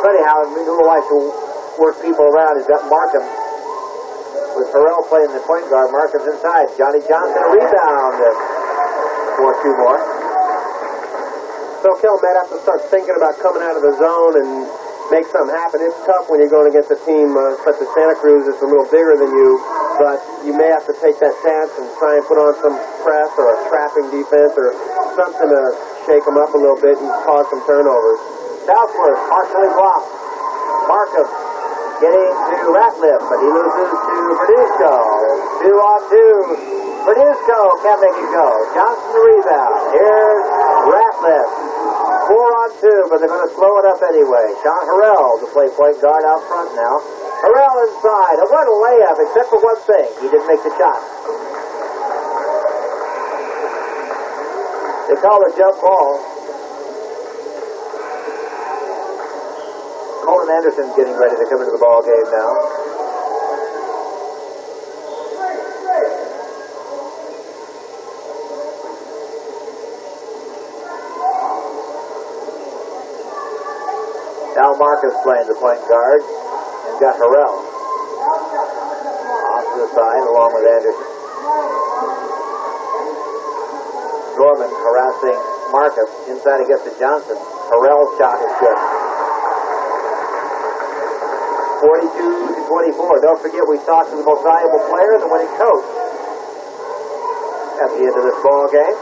Funny how Newell likes to work people around. He's got Markham with Harrell playing the point guard. Markham's inside. Johnny Johnson a rebound for 2 more. Soquel might have to start thinking about coming out of the zone and make something happen. It's tough when you're going against a team such as Santa Cruz that's a little bigger than you, but you may have to take that chance and try and put on some press or a trapping defense or something to shake them up a little bit and cause some turnovers. Southworth partially blocked. Markham getting to Ratliff, but he loses to Verduzco. 2-on-2. Verduzco can't make it go. Johnson the rebound. Here's Ratliff. 4-on-2, but they're going to slow it up anyway. Sean Harrell to play point guard out front now. Harrell inside. A what a layup, except for one thing. He didn't make the shot. They call it a jump ball. Anderson's getting ready to come into the ball game now. Now Marcus playing the point guard. And got Harrell off to the side along with Anderson. Norman harassing Marcus inside against the Johnson. Harrell's shot is good. 42-24. Don't forget we talked to the most valuable player and the winning coach at the end of this ball game.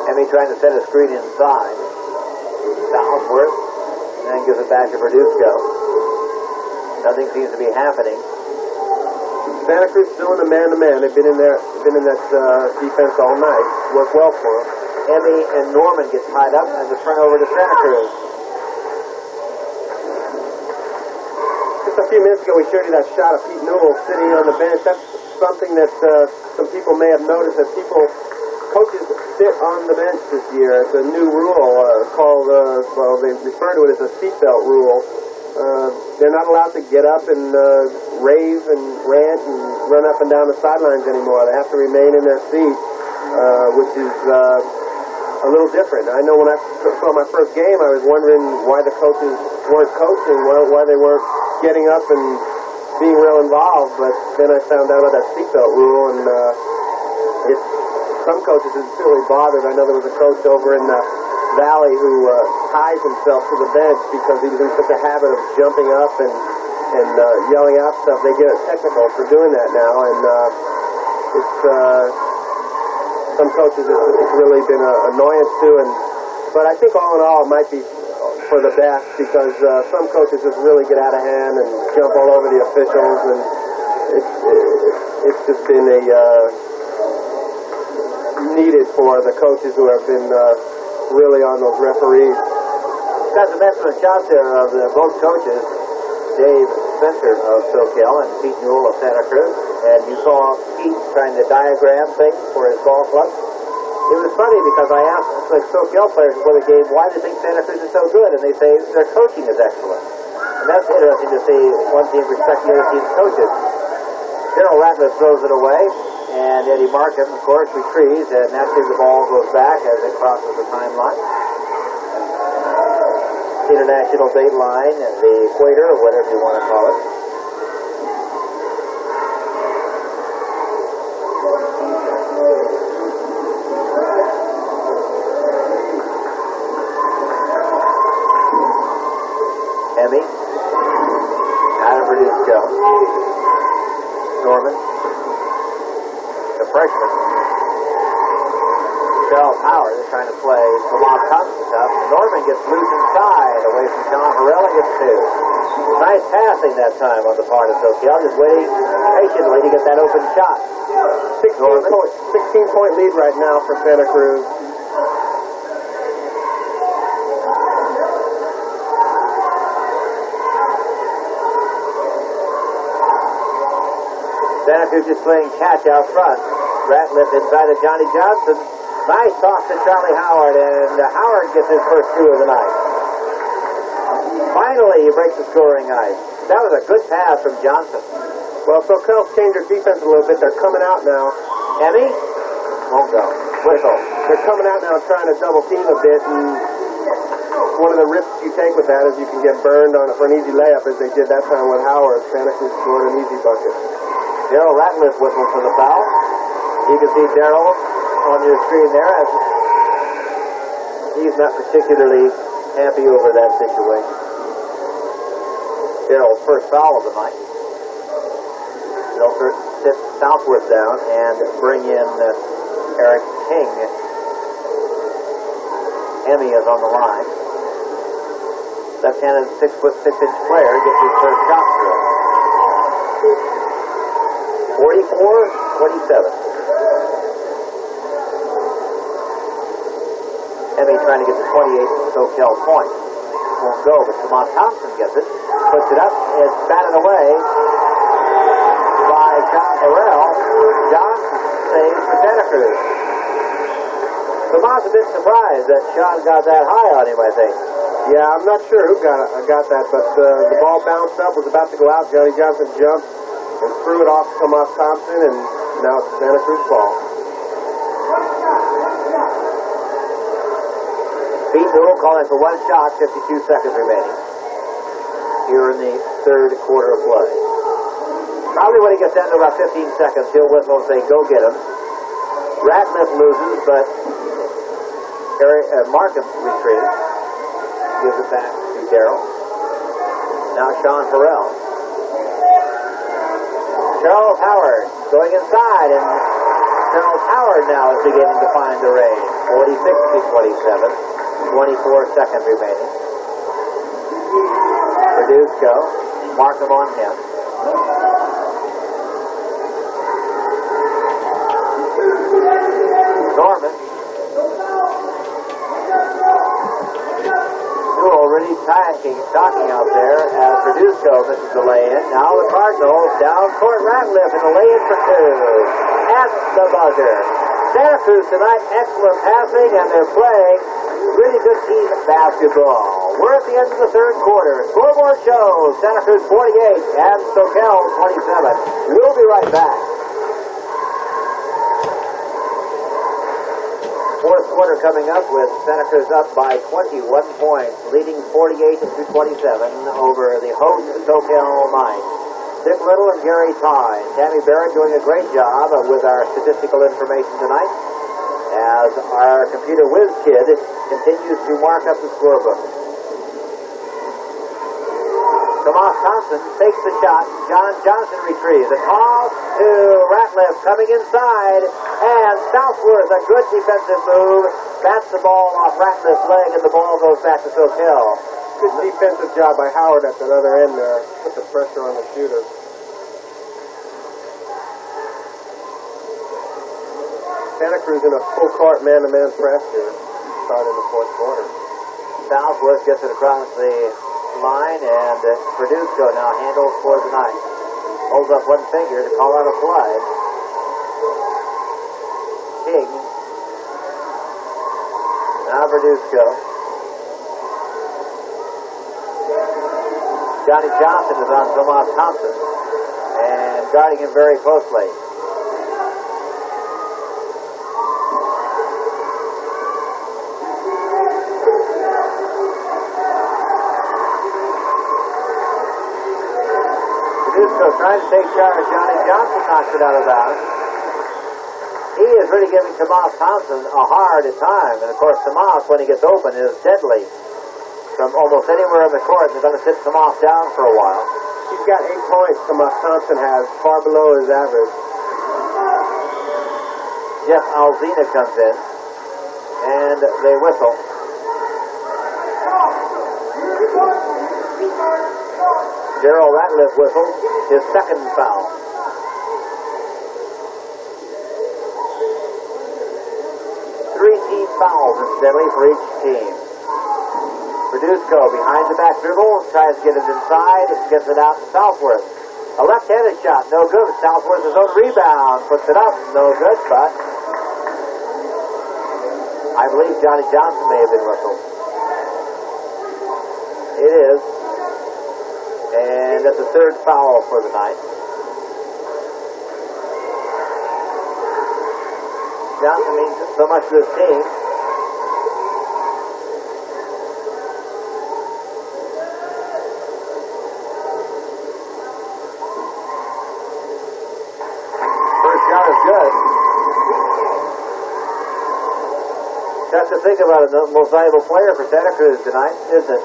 Emmy trying to set a screen inside. Southworth, and then gives it back to Verduzco. Nothing seems to be happening. Santa Cruz still in the man-to-man. They've been in there, defense all night. Worked well for them. Emmy and Norman get tied up, and the turnover to Santa Cruz. Just a few minutes ago, we showed you that shot of Pete Newell sitting on the bench. That's something that some people may have noticed, that coaches sit on the bench this year. It's a new rule called, they refer to it as a seatbelt rule. They're not allowed to get up and rave and rant and run up and down the sidelines anymore. They have to remain in their seat, which is a little different. I know when I saw my first game, I was wondering why the coaches weren't coaching, why they weren't getting up and being real involved, but then I found out about that seatbelt rule, and some coaches are really bothered. I know there was a coach over in the Valley who ties himself to the bench because he was in such a habit of jumping up and yelling out stuff. They get technical for doing that now, and some coaches it's really been an annoyance to. But I think all in all it might be for the best, because some coaches just really get out of hand and jump all over the officials, and it's just been needed for the coaches who have been really on those referees. Got some excellent shots there of both coaches, Dave Spencer of Soquel and Pete Newell of Santa Cruz. And you saw Pete trying to diagram things for his golf club. It was funny because I asked the Soquel players before the game, why do you think Santa Cruz is so good? And they say their coaching is excellent. And that's interesting to see one team respect the other team's coaches. Daryl Ratliff throws it away, and Eddie Markham, of course, retrieves, and naturally the ball goes back as it crosses the timeline. International date line, and the equator, or whatever you want to call it. Emmy, out of Verduzco. Norman, the freshman. Charles Howard is trying to play Lamont Thompson stuff. Norman gets loose inside, away from John Harrell, and gets two. Nice passing that time on the part of Soquel, just waiting patiently to get that open shot. 16-point lead right now for Santa Cruz. Santa Cruz is playing catch out front. Ratliff inside of Johnny Johnson. Nice toss to Charlie Howard, and Howard gets his first two of the night. Finally, he breaks the scoring ice. That was a good pass from Johnson. Well, Soquel's changed their defense a little bit. They're coming out now. Emmy? Won't go. Whistle. They're coming out now trying to double team a bit, and one of the risks you take with that is you can get burned for an easy layup, as they did that time with Howard. Santa Cruz scored an easy bucket. Daryl Ratliff whistles for the foul. You can see Daryl on your screen there, as he's not particularly happy over that situation. Daryl's first foul of the night. They'll sit Southworth down and bring in Eric King. Emmy is on the line. Left-handed 6'6" player gets his first shot through. 44-27. Emmy trying to get the 28th Soquel point. Won't go, but Lamont Thompson gets it. Puts it up. It's batted away by Sean Harrell. Johnson saves for Santa Cruz. Tomas a bit surprised that Sean got that high on him, I think. Yeah, I'm not sure who got that, but the ball bounced up, was about to go out. Johnny Johnson jumped and threw it off to Tomas Thompson, and now it's Santa Cruz ball. Pete Newell calling for one shot, 52 seconds remaining here in the third quarter of play. Probably when he gets down to about 15 seconds, he'll whistle and say, go get him. Ratliff loses, but Markham retreats. Gives it back to Darrell. Now Sean Harrell. Charles Howard going inside, and Charles Howard now is beginning to find the range. 46-27. 24 seconds remaining. Verduzco. Markham on him. Norman. Already talking out there as Verduzco misses the lay-in. Now the Cardinals down court. Ratliff in the lay-in for two. At the buzzer. Santa Cruz tonight, excellent passing, and they're playing really good team basketball. We're at the end of the third quarter. Scoreboard shows Santa Cruz 48 and Soquel 27. We'll be right back. Fourth quarter coming up with Santa Cruz up by 21 points, leading 48-27 over the host Soquel Mines. Dick Little and Gary Ty. Tammy Barrett doing a great job with our statistical information tonight as our computer whiz kid continues to mark up the scorebook. Tomas Thompson takes the shot. John Johnson retrieves. A toss to Ratliff coming inside. And Southworth, a good defensive move, bats the ball off Ratliff's leg, and the ball goes back to Soquel. Good defensive job by Howard at that other end there. Put the pressure on the shooter. Santa Cruz in a full court man-to-man press here. Start in the fourth quarter. Southworth gets it across the line, and Verduzco now handles for the night. Holds up one finger to call out a play. King. Now Verduzco. Johnny Johnson is on Tomas Thompson and guarding him very closely. Verduzco trying to take charge. Johnny Johnson knocks it out of bounds. He is really giving Tomas Thompson a hard time, and of course Tomas, when he gets open, is deadly. From almost anywhere in the court, they're going to sit Tomas down for a while. He's got 8 points. Tomas Thompson has, far below his average. Jeff Alzina comes in, and they whistle. Darrell Ratliff whistles his second foul. Three team fouls, incidentally, for each team. Verduzco behind the back dribble, tries to get it inside, gets it out to Southworth. A left-handed shot, no good. Southworth his own rebound, puts it up, no good, but I believe Johnny Johnson may have been whistled. It is. And that's the third foul for the night. Johnson means so much to his team. First shot is good. That's the thing about it, the most valuable player for Santa Cruz tonight, isn't it?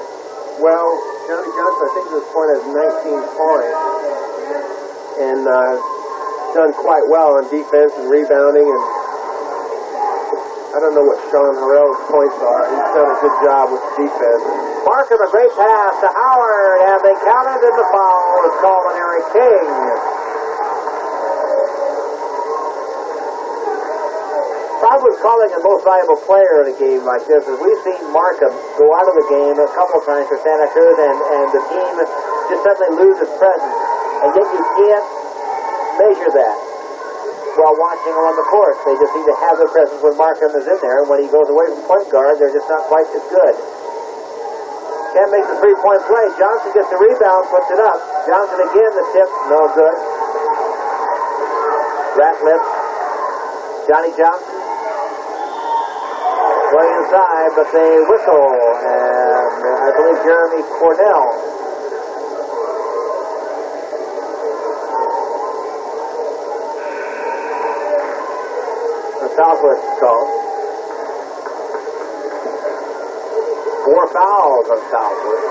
Well, Johnny Johnson, I think at this point has 19 points. And done quite well on defense and rebounding. And I don't know what Sean Harrell's points are. He's done a good job with defense. Markham, a great pass to Howard, and they counted, and the foul was called on Eric King. I was calling the most valuable player in a game like this, as we've seen Markham go out of the game a couple of times for Santa Cruz, and the team just suddenly loses presence. And yet you can't measure that while watching him on the court. They just need to have their presence when Markham is in there, and when he goes away from point guard, they're just not quite as good. Can't make the three-point play. Johnson gets the rebound, puts it up. Johnson again, the tip, no good. Ratliff, Johnny Johnson going inside, but they whistle, and I believe Jeremy Cornell. The Southwest is called. 4 fouls on Southwest.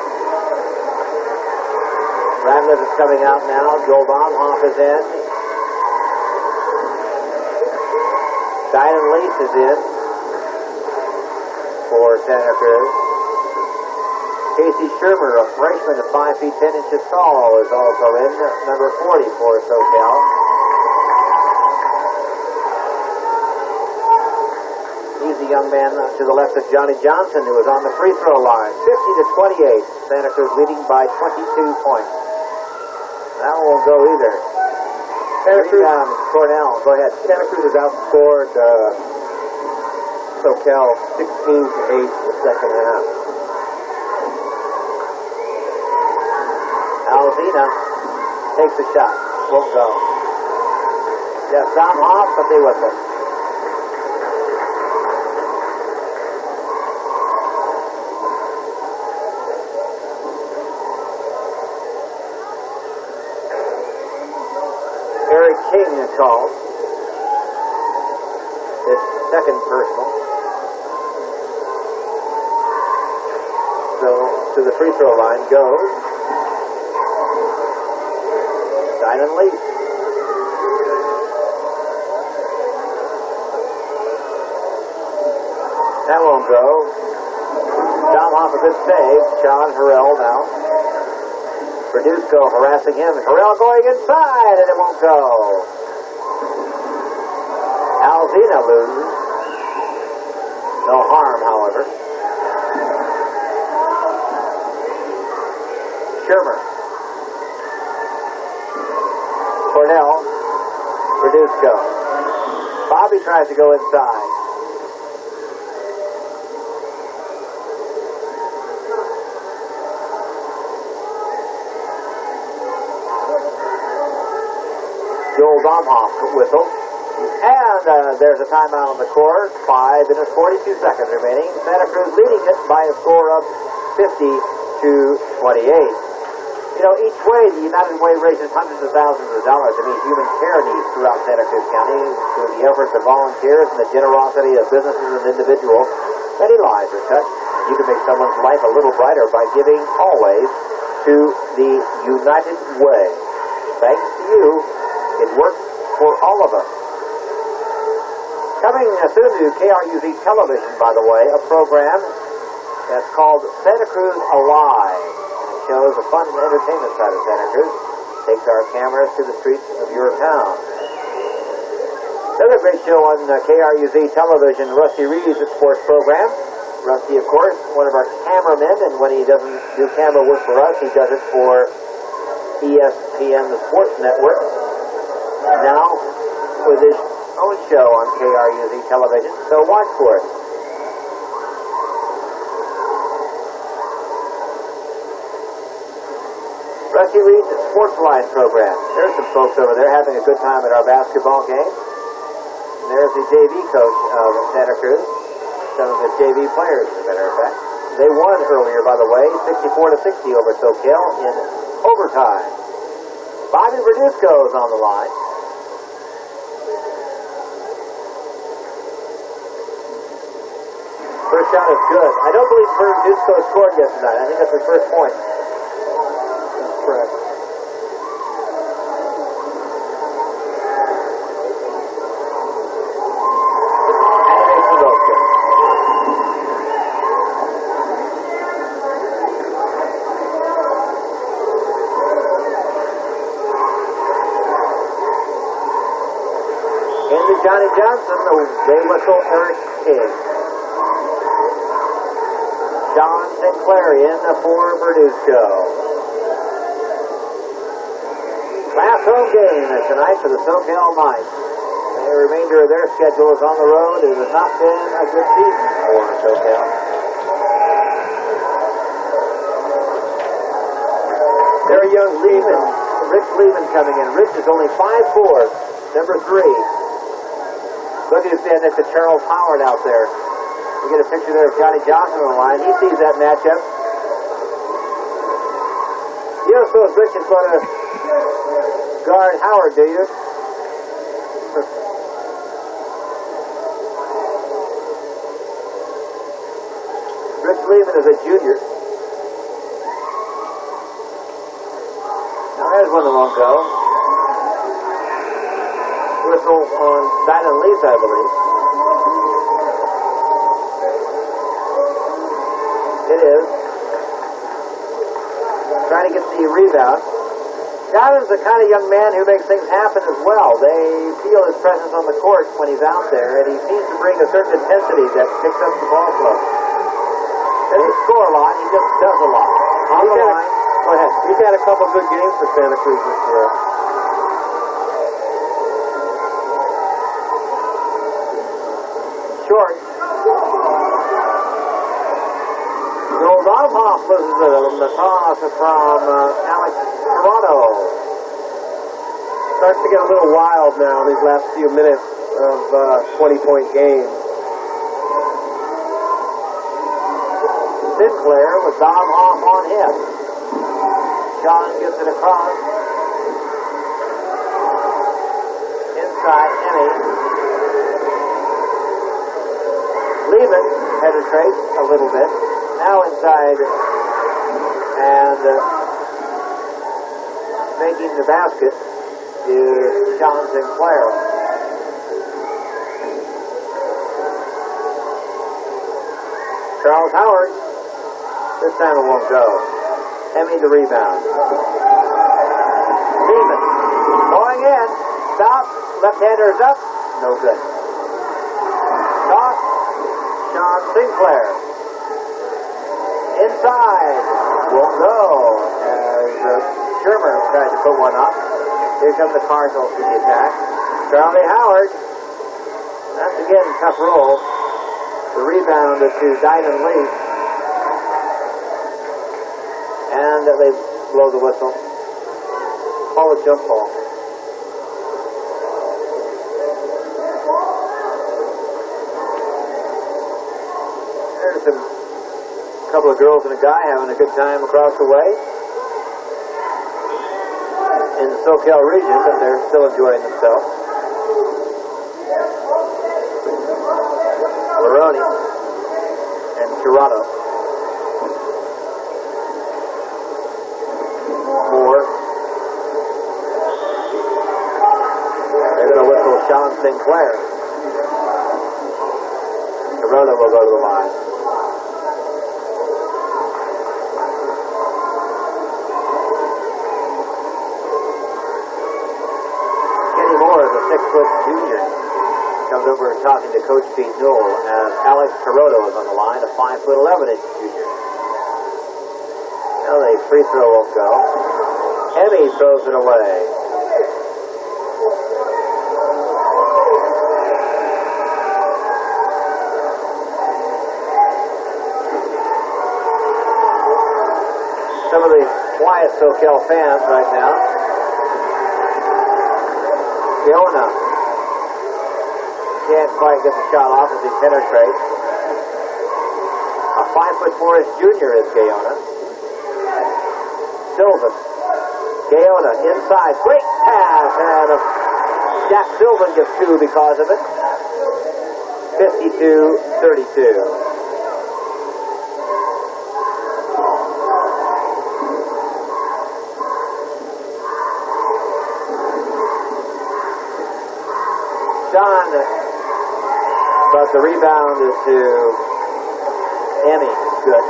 Ratliff is coming out now. Joel Baumhoff is in. Diamond Lease is in for Santa Cruz. Casey Shermer, a freshman of 5 feet 10 inches tall, is also in, number 40 for Soquel. He's the young man to the left of Johnny Johnson, who was on the free throw line. 50-28. Santa Cruz leading by 22 points. That one won't go either. Santa Cruz, Cornell, go ahead. Santa Cruz has outscored Soquel 16-8 in the second half. Alzina takes the shot. Won't go. Yeah, Baumhoff, but they whistle. Eric King is called. It's second personal. So to the free throw line goes Diamond Lee. That won't go. Baumhoff, a good save. Sean Harrell now. Verduzco harassing him. Harrell going inside, and it won't go. Alzina loses. No harm, however. Shermer. Cornell. Verduzco. Bobby tries to go inside. Joel Baumhoff whistle. And there's a timeout on the court. 5 minutes, 42 seconds remaining. Santa Cruz leading it by a score of 50-28. You know, each way, the United Way raises hundreds of thousands of dollars to meet human care needs throughout Santa Cruz County through the efforts of volunteers and the generosity of businesses and individuals. Many lives are touched. You can make someone's life a little brighter by giving always to the United Way. Thanks to you, it works for all of us. Coming soon to KRUZ Television, by the way, a program that's called Santa Cruz Alive. It shows the fun and entertainment side of Santa Cruz. Takes our cameras to the streets of your town. Another great show on KRUZ Television, Rusty Reed's sports program. Rusty, of course, one of our cameramen, and when he doesn't do camera work for us, he does it for ESPN, the sports network. Now, with his own show on KRUZ Television, so watch for it. Rusty Reed's Sports Line program. There's some folks over there having a good time at our basketball game. And there's the JV coach of Santa Cruz. Some of the JV players, as a matter of fact. They won earlier, by the way, 64-60 over Soquel in overtime. Bobby Verduzco is on the line. First shot is good. I don't believe Verduzco scored yet tonight. I think that's his first point. That's correct. And he makes the both good. Into Johnny Johnson, they whistle Eric King. John Sinclair in for Verduzco. Last home game tonight for the Soquel Knights. The remainder of their schedule is on the road. It has not been a good season for Soquel. Very young Lehman. Rich Lehman coming in. Rich is only 5'4", number 3. Look at his dad next to Charles Howard out there. We get a picture there of Johnny Johnson on the line. He sees that matchup. You don't suppose Rich is going to guard Howard, do you? Rich Lehman is a junior. Now there's one that won't go. Whistle on Dylan Leaf, I believe. It is. Trying to get the rebound. Dylan's the kind of young man who makes things happen as well. They feel his presence on the court when he's out there, and he seems to bring a certain intensity that picks up the ball flow. Doesn't score a lot, he just does a lot. On the line. Go ahead. He's had a couple good games for Santa Cruz this year. Short. Goes off, loses it. The toss from Alex Toronto. Starts to get a little wild now these last few minutes of 20-point game. Sinclair with Dom off on him. John gets it across. Inside Emmy. Lehman penetrates a little bit. Now inside and making the basket is John Sinclair. Charles Howard. This time it won't go. Emmy the rebound. Lehman going in. Stop. Left-handers up. No good. Toss. John Sinclair. Inside. Won't go. As Shermer tried to put one up. Here come the Cardinals to the attack. Charlie Howard. That's again a tough roll. The rebound to Dynan Lee. And they blow the whistle. Call a jump ball. There's a couple of girls and a guy having a good time across the way in the Soquel region, but they're still enjoying themselves. Maroney and Toronto. Moore. They're going to whistle Sean Sinclair. Toronto will go to the line. Kenny Moore is a 6-foot junior. Comes over talking to Coach Pete Newell as Alex Toronto is on the line, a 5'11" junior. Now the free throw won't go. Emmy throws it away. Some of the quiet Soquel fans right now. Fiona can't quite get the shot off as he penetrates. A 5'4" junior is Gayona. Sylvan. Gayona inside. Great pass. And Jack Sylvan gets 2 because of it. 52-32. John, but the rebound is to Emmy. Good.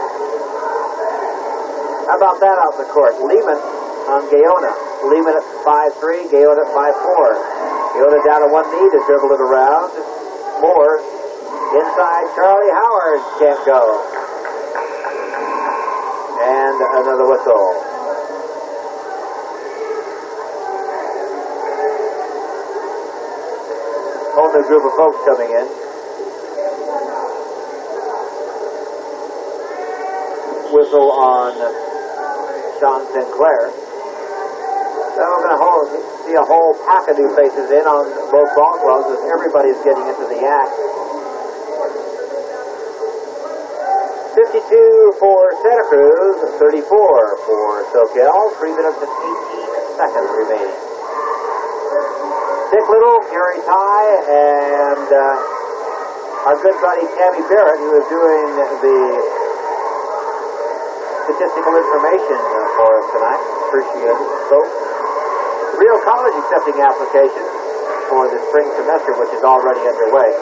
How about that out in the court? Lehman on Gayona. Lehman at 5'3", Gayona at 5'4". Gayona down to one knee to dribble it around. Moore inside. Charlie Howard can't go. And another whistle. whole new group of folks coming in. Whistle on Sean Sinclair. So we're going to see a whole pack of new faces in on both ball clubs as everybody's getting into the act. 52 for Santa Cruz, 34 for Soquel. 3 minutes and 18 seconds remaining. Dick Little, Gary Ty, and our good buddy Tammy Barrett, who is doing the statistical information for us tonight. Appreciate it, folks. Real college accepting applications for the spring semester, which is already underway.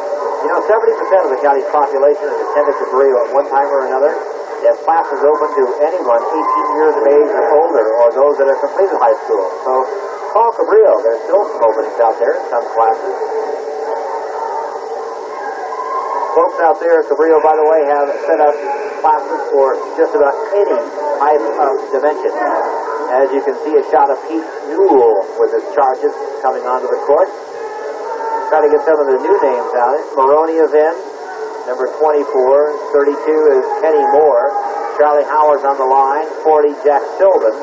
You know, 70% of the county's population has attended Cabrillo at one time or another. They have classes open to anyone 18 years of age or older, or those that have completed high school. So call Cabrillo. There's still some openings out there in some classes. Folks out there at Cabrillo, by the way, have set up classes for just about any type of dimension. As you can see, a shot of Pete Newell with his charges coming onto the court. Try to get some of the new names out. Maroney is in. Number 24. 32 is Kenny Moore. Charlie Howard's on the line. 40, Jack Sylvan.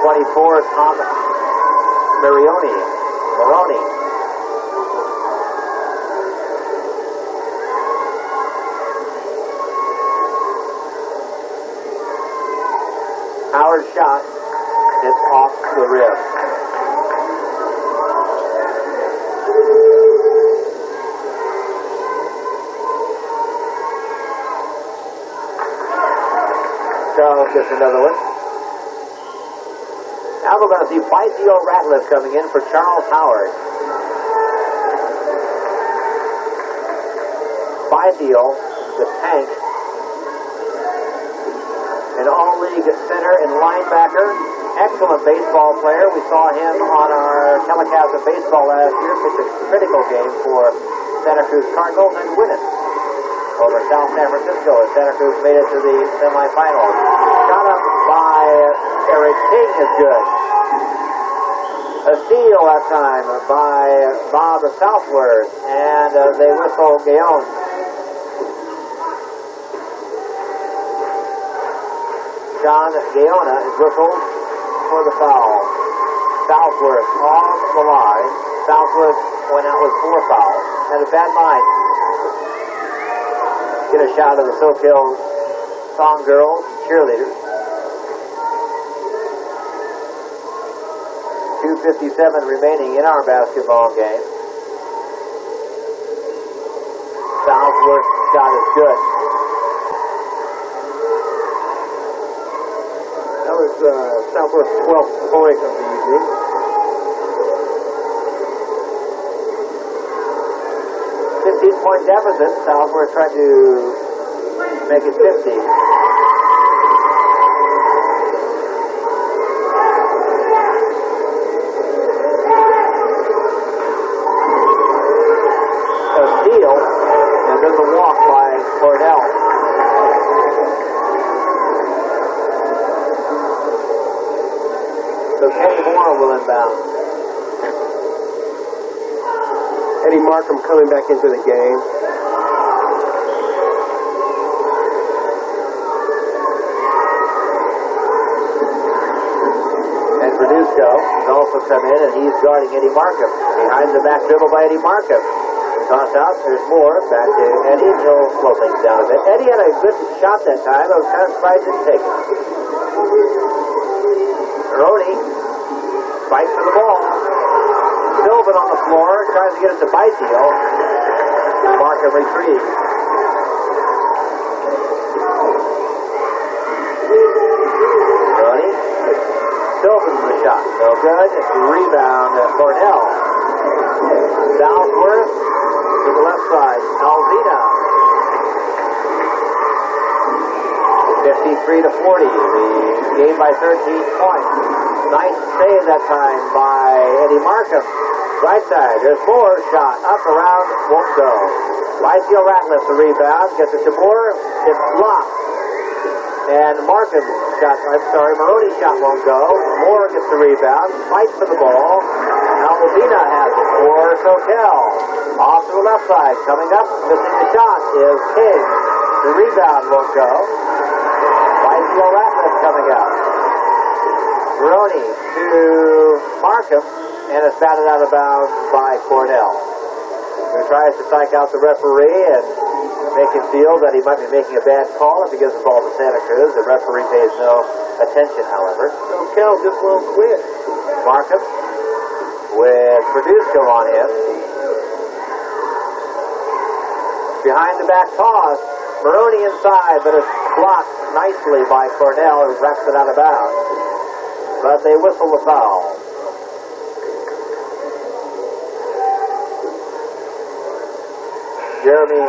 24 is Tom Maroney. Howard's shot is off the rim. Charles gets another one. Now we're going to see Bytheo Ratliff coming in for Charles Howard. Bytheo, the tank, an all-league center and linebacker, excellent baseball player. We saw him on our telecast of baseball last year, pitch a critical game for Santa Cruz Cardinals and win it over South San Francisco as Santa Cruz made it to the semifinals. Shot up by Eric King is good. A steal that time by Bob Southworth, and they whistle Gaon. John Gaona is whistled for the foul. Southworth off the line. Southworth went out with 4 fouls. Had a bad night. Get a shot of the Soquel Song Girls cheerleaders. 2:57 remaining in our basketball game. Southworth's shot is good. That was Southworth's 12th point of the evening. Point deficit. Southworth tried to make it 50. A steal, and there's a walk by Cornell. So Kenny Moore will inbound. Eddie Markham coming back into the game. And Verduzco has also come in, and he's guarding Eddie Markham. Behind the back dribble by Eddie Markham. Toss out, there's more. Back to Eddie, and he'll slow things down a bit. Eddie had a good shot that time. I was kind of surprised he didn't take it. Maroney fights for the ball. Sylvan on the floor, tries to get it to Bytheo. Markham retrieves. Maroney. Sylvan's the shot. No good. Rebound at Cornell. Southworth to the left side. Alzina. 53-40. The game by 13 points. Nice save that time by Eddie Markham. Right side, there's Moore, shot up, around, won't go. Bytheo Ratliff the rebound, gets it to Moore, it's blocked. And Markham shot, Maroney's shot won't go. Moore gets the rebound, fights for the ball. Alvina has Soquel. Off to the left side. Coming up, missing the shot is King. The rebound won't go. Byfield Ratcliffe coming up. Maroney to Markham, and it's batted out of bounds by Cornell, who tries to psych out the referee and make him feel that he might be making a bad call if he gives the ball to Santa Cruz. The referee pays no attention, however. Soquel just won't quit. Markham with Verduzco on him. Behind the back toss, Maroney inside, but it's blocked nicely by Cornell, who wraps it out of bounds. But they whistle the foul. Jeremy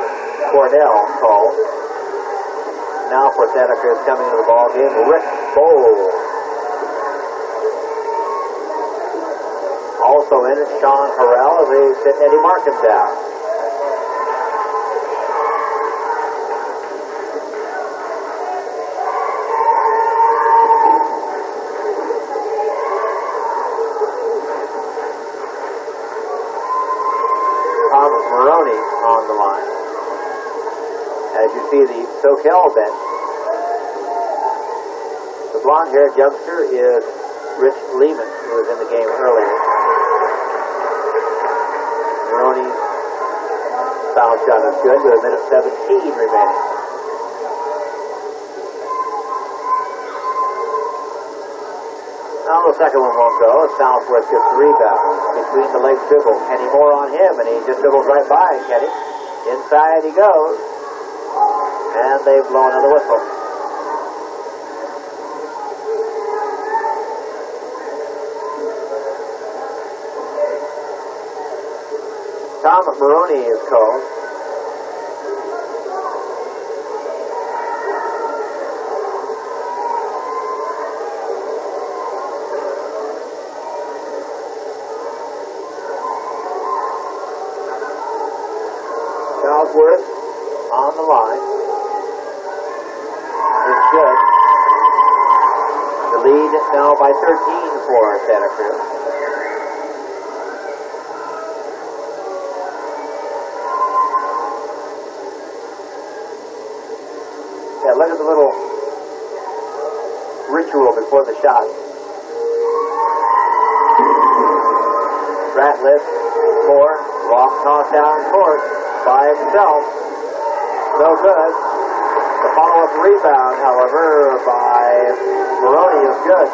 Cornell called. Now for Santa Cruz coming into the ball game, Rick Bowles. Also in it, Sean Harrell as they sit Eddie Markham down. Maroney on the line. As you see the Soquel bench. The blonde-haired youngster is Rich Lehman, who was in the game earlier. Maroney's foul shot is good with 1:17 remaining. Now the second one won't go. Southworth gets the rebound. Between the legs dribble. Kenny Moore on him, and he just dribbles right by Kenny. Inside he goes. And they blow another whistle. Tom Maroney is called. Southworth on the line. It's good. The lead now by 13 for Santa Cruz. Yeah, look at the little ritual before the shot. Ratliff, Moore, long toss down court by himself. No good. The follow-up rebound, however, by Maroney is good.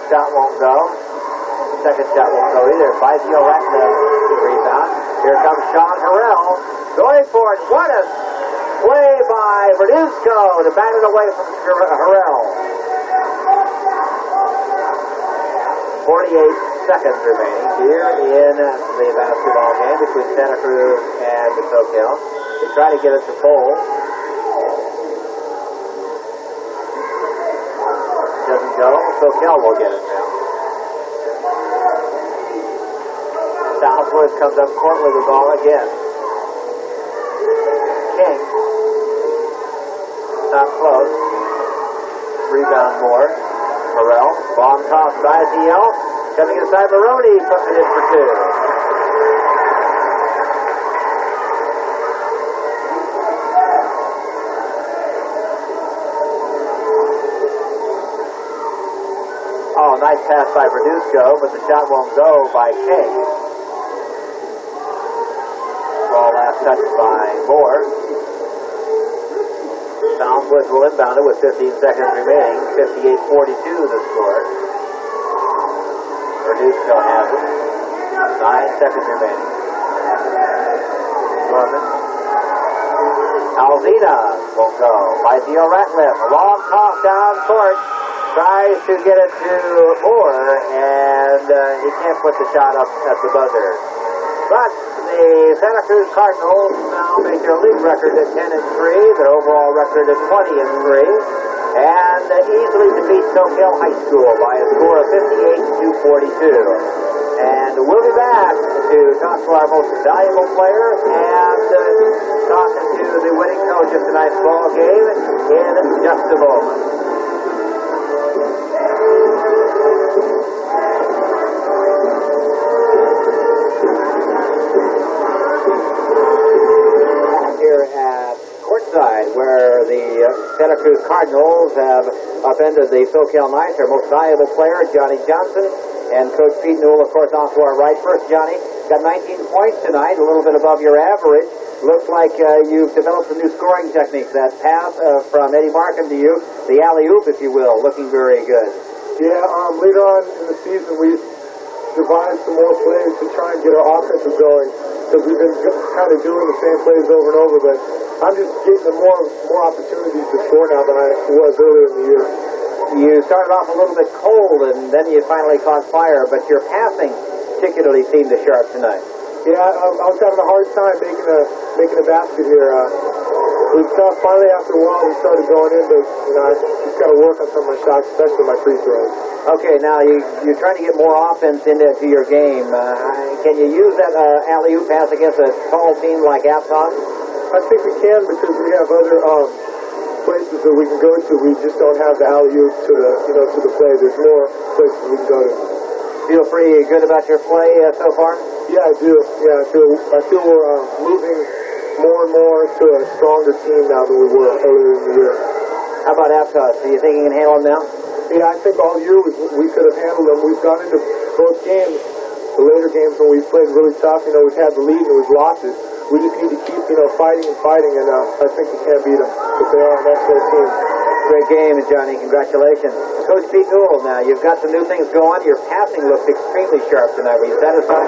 Shot won't go. Second shot won't go either. Byfield Ratliff rebound. Here comes Sean Harrell. Going for it. What a play by Verduzco to bat it away from Harrell. 48 seconds remaining here in the basketball game between Santa Cruz and the Soquel. They try to get it to Cole. Doesn't go. Soquel will get it now. Southworth comes up court with the ball again. King. Not close. Rebound Moore. Harrell. Long toss by DL. Coming inside Maroney. Puts it in for two. Oh, nice pass by Verduzco, but the shot won't go by King. Ball last touched by Moore. Southwood will inbound it with 15 seconds remaining. 58-42 the score. Verduzco has it. 9 seconds remaining. Norman. Alzina won't go. By Theo Ratliff. A long toss down court. Tries to get it to Moore, and he can't put the shot up at the buzzer. But the Santa Cruz Cardinals now make their league record at 10-3, their overall record at 20-3, and easily defeat Soquel High School by a score of 58-42. And we'll be back to talk to our most valuable players and talk to the winning coach of tonight's ball game in just a moment. Cardinals have upended the Soquel Knights. Their most valuable player, Johnny Johnson, and Coach Pete Newell, of course, off to our right. First, Johnny, got 19 points tonight, a little bit above your average. Looks like you've developed a new scoring technique. That pass from Eddie Markham to you, the alley-oop, if you will, looking very good. Yeah, later on in the season, we devised some more plays to try and get our offensive going, because we've been kind of doing the same plays over and over, but I'm just getting more opportunities to score now than I was earlier in the year. You started off a little bit cold, and then you finally caught fire, but your passing particularly seemed to sharp tonight. Yeah, I was having a hard time making a basket here. It was tough. Finally, after a while, we started going in, but I just got to work on some of my shots, especially my free throws. Okay, now you're trying to get more offense into your game. Can you use that alley-oop pass against a tall team like Aptos? I think we can, because we have other places that we can go to. We just don't have the alley-oop to the play. There's more places we can go to. Feel pretty good about your play so far? Yeah, I do. Yeah, I feel we're moving more and more to a stronger team now than we were earlier in the year. How about Aptos? Do you think you can handle them now? Yeah, I think all year we could have handled them. We've gone into both games, the later games when we played really tough. We've had the lead and we've lost it. We just need to keep, fighting, and I think we can beat them. But they are an excellent team. Great game, Johnny. Congratulations. Coach Pete Newell, now you've got some new things going. Your passing looked extremely sharp tonight. Were you satisfied?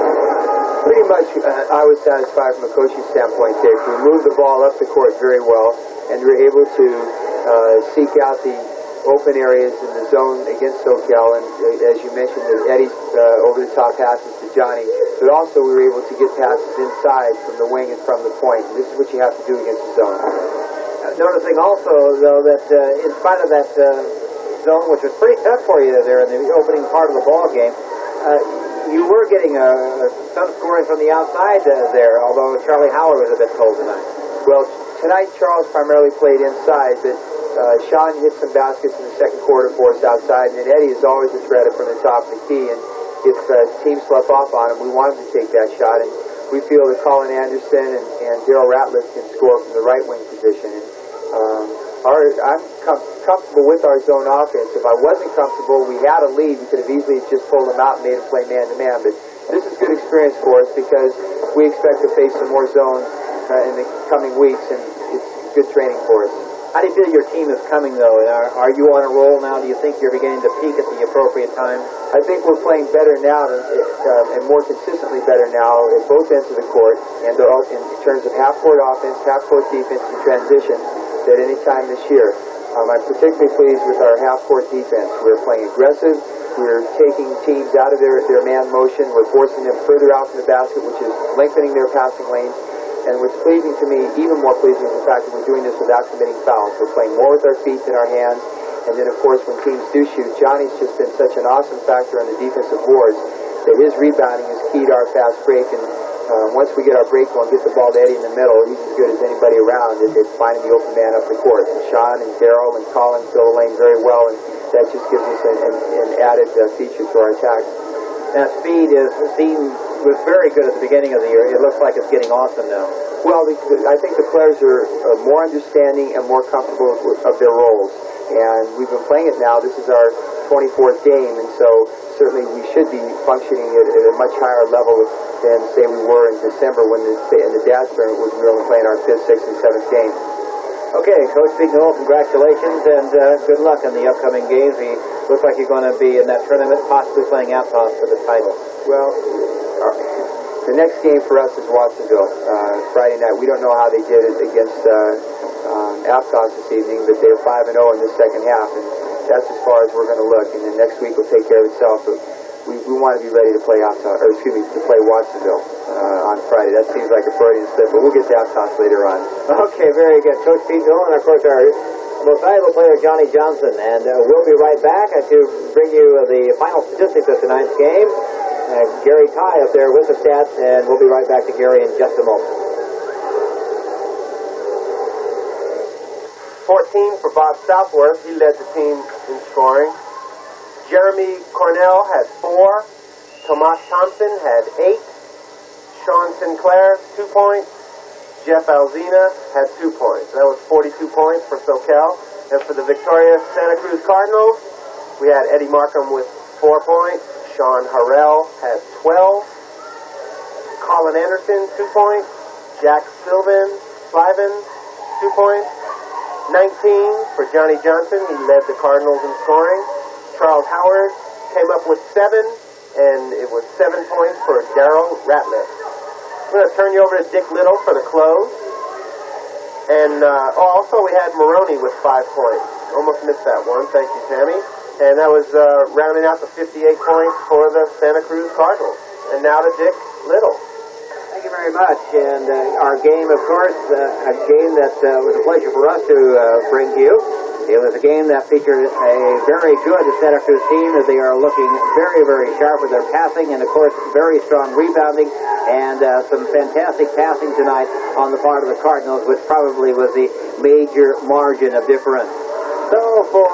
Pretty much, I was satisfied from a coaching standpoint, Dick. We moved the ball up the court very well, and we were able to seek out the open areas in the zone against Soquel, and as you mentioned, Eddie's over-the-top passes to Johnny, but also we were able to get passes inside from the wing and from the point. And this is what you have to do against the zone. Noticing also, though, that in spite of that zone, which was pretty tough for you there in the opening part of the ball game, you were getting some scoring from the outside there, although Charlie Howard was a bit cold tonight. Well, tonight Charles primarily played inside, but Sean hit some baskets in the second quarter for us outside, and then Eddie is always a threat from the top of the key, and if teams slough off on him, we want him to take that shot, and we feel that Colin Anderson and Daryl Ratliff can score from the right wing position. And, I'm comfortable with our zone offense. If I wasn't comfortable, we had a lead, we could have easily just pulled them out and made them play man-to-man, but this is good experience for us because we expect to face some more zones in the coming weeks, and it's good training for us. How do you feel your team is coming, though? Are you on a roll now? Do you think you're beginning to peak at the appropriate time? I think we're playing better now and more consistently better now at both ends of the court, and in terms of half-court offense, half-court defense, and transition at any time this year. I'm particularly pleased with our half-court defense. We're playing aggressive. We're taking teams out of their man motion. We're forcing them further out from the basket, which is lengthening their passing lanes. And what's pleasing to me, even more pleasing, is the fact that we're doing this without committing fouls. We're playing more with our feet than our hands. And then, of course, when teams do shoot, Johnny's just been such an awesome factor on the defensive boards that his rebounding is key to our fast break. And once we get our break going, get the ball to Eddie in the middle, he's as good as anybody around at finding the open man up the court. And Sean and Daryl and Colin fill the lane very well, and that just gives us an added feature to our attack. Now, speed was very good at the beginning of the year. It looks like it's getting awesome now. Well, I think the players are more understanding and more comfortable of their roles. And we've been playing it now. This is our 24th game, and so certainly we should be functioning at a much higher level than, say, we were in December when in the Dash tournament was we were only playing our 5th, 6th, and 7th game. Okay, Coach Pete Newell, congratulations, and good luck in the upcoming games. It looks like you're going to be in that tournament, possibly playing Aptos for the title. Well, the next game for us is Watsonville, Friday night. We don't know how they did it against Aptos this evening, but they're 5-0 in the second half, and that's as far as we're going to look. And then next week will take care of itself. But we want to be ready to play to play Watsonville on Friday. That seems like a Freudian slip, but we'll get to Aptos later on. Okay, very good. Coach Pete Newell, and of course our most valuable player, Johnny Johnson. And we'll be right back to bring you the final statistics of tonight's game. Gary Ty up there with the stats, and we'll be right back to Gary in just a moment. 14 for Bob Southworth. He led the team in scoring. Jeremy Cornell had 4. Tomas Thompson had 8. Sean Sinclair, 2 points. Jeff Alzina had 2 points. That was 42 points for Soquel. And for the victorious Santa Cruz Cardinals, we had Eddie Markham with 4 points. Sean Harrell had 12. Colin Anderson, 2 points. Jack Sylvan, 2 points. 19 for Johnny Johnson. He led the Cardinals in scoring. Charles Howard came up with 7, and it was 7 points for Darryl Ratliff. I'm going to turn you over to Dick Little for the close. And also we had Maroney with 5 points. Almost missed that one. Thank you, Tammy. And that was rounding out the 58 points for the Santa Cruz Cardinals. And now to Dick Little. Thank you very much. And our game, of course, a game that was a pleasure for us to bring to you. It was a game that featured a very good Santa Cruz team as they are looking very, very sharp with their passing and, of course, very strong rebounding and some fantastic passing tonight on the part of the Cardinals, which probably was the major margin of difference. So for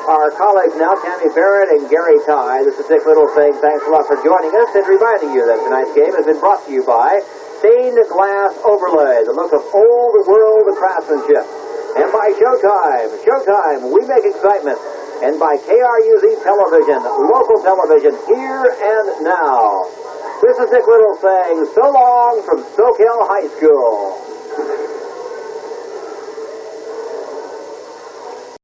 our colleagues now, Tammy Barrett and Gary Ty, this is Dick Little saying thanks a lot for joining us and reminding you that tonight's game has been brought to you by Stained Glass Overlay, the look of old world craftsmanship. And by Showtime, we make excitement. And by KRUZ Television, local television here and now. This is Dick Little saying so long from Soquel High School.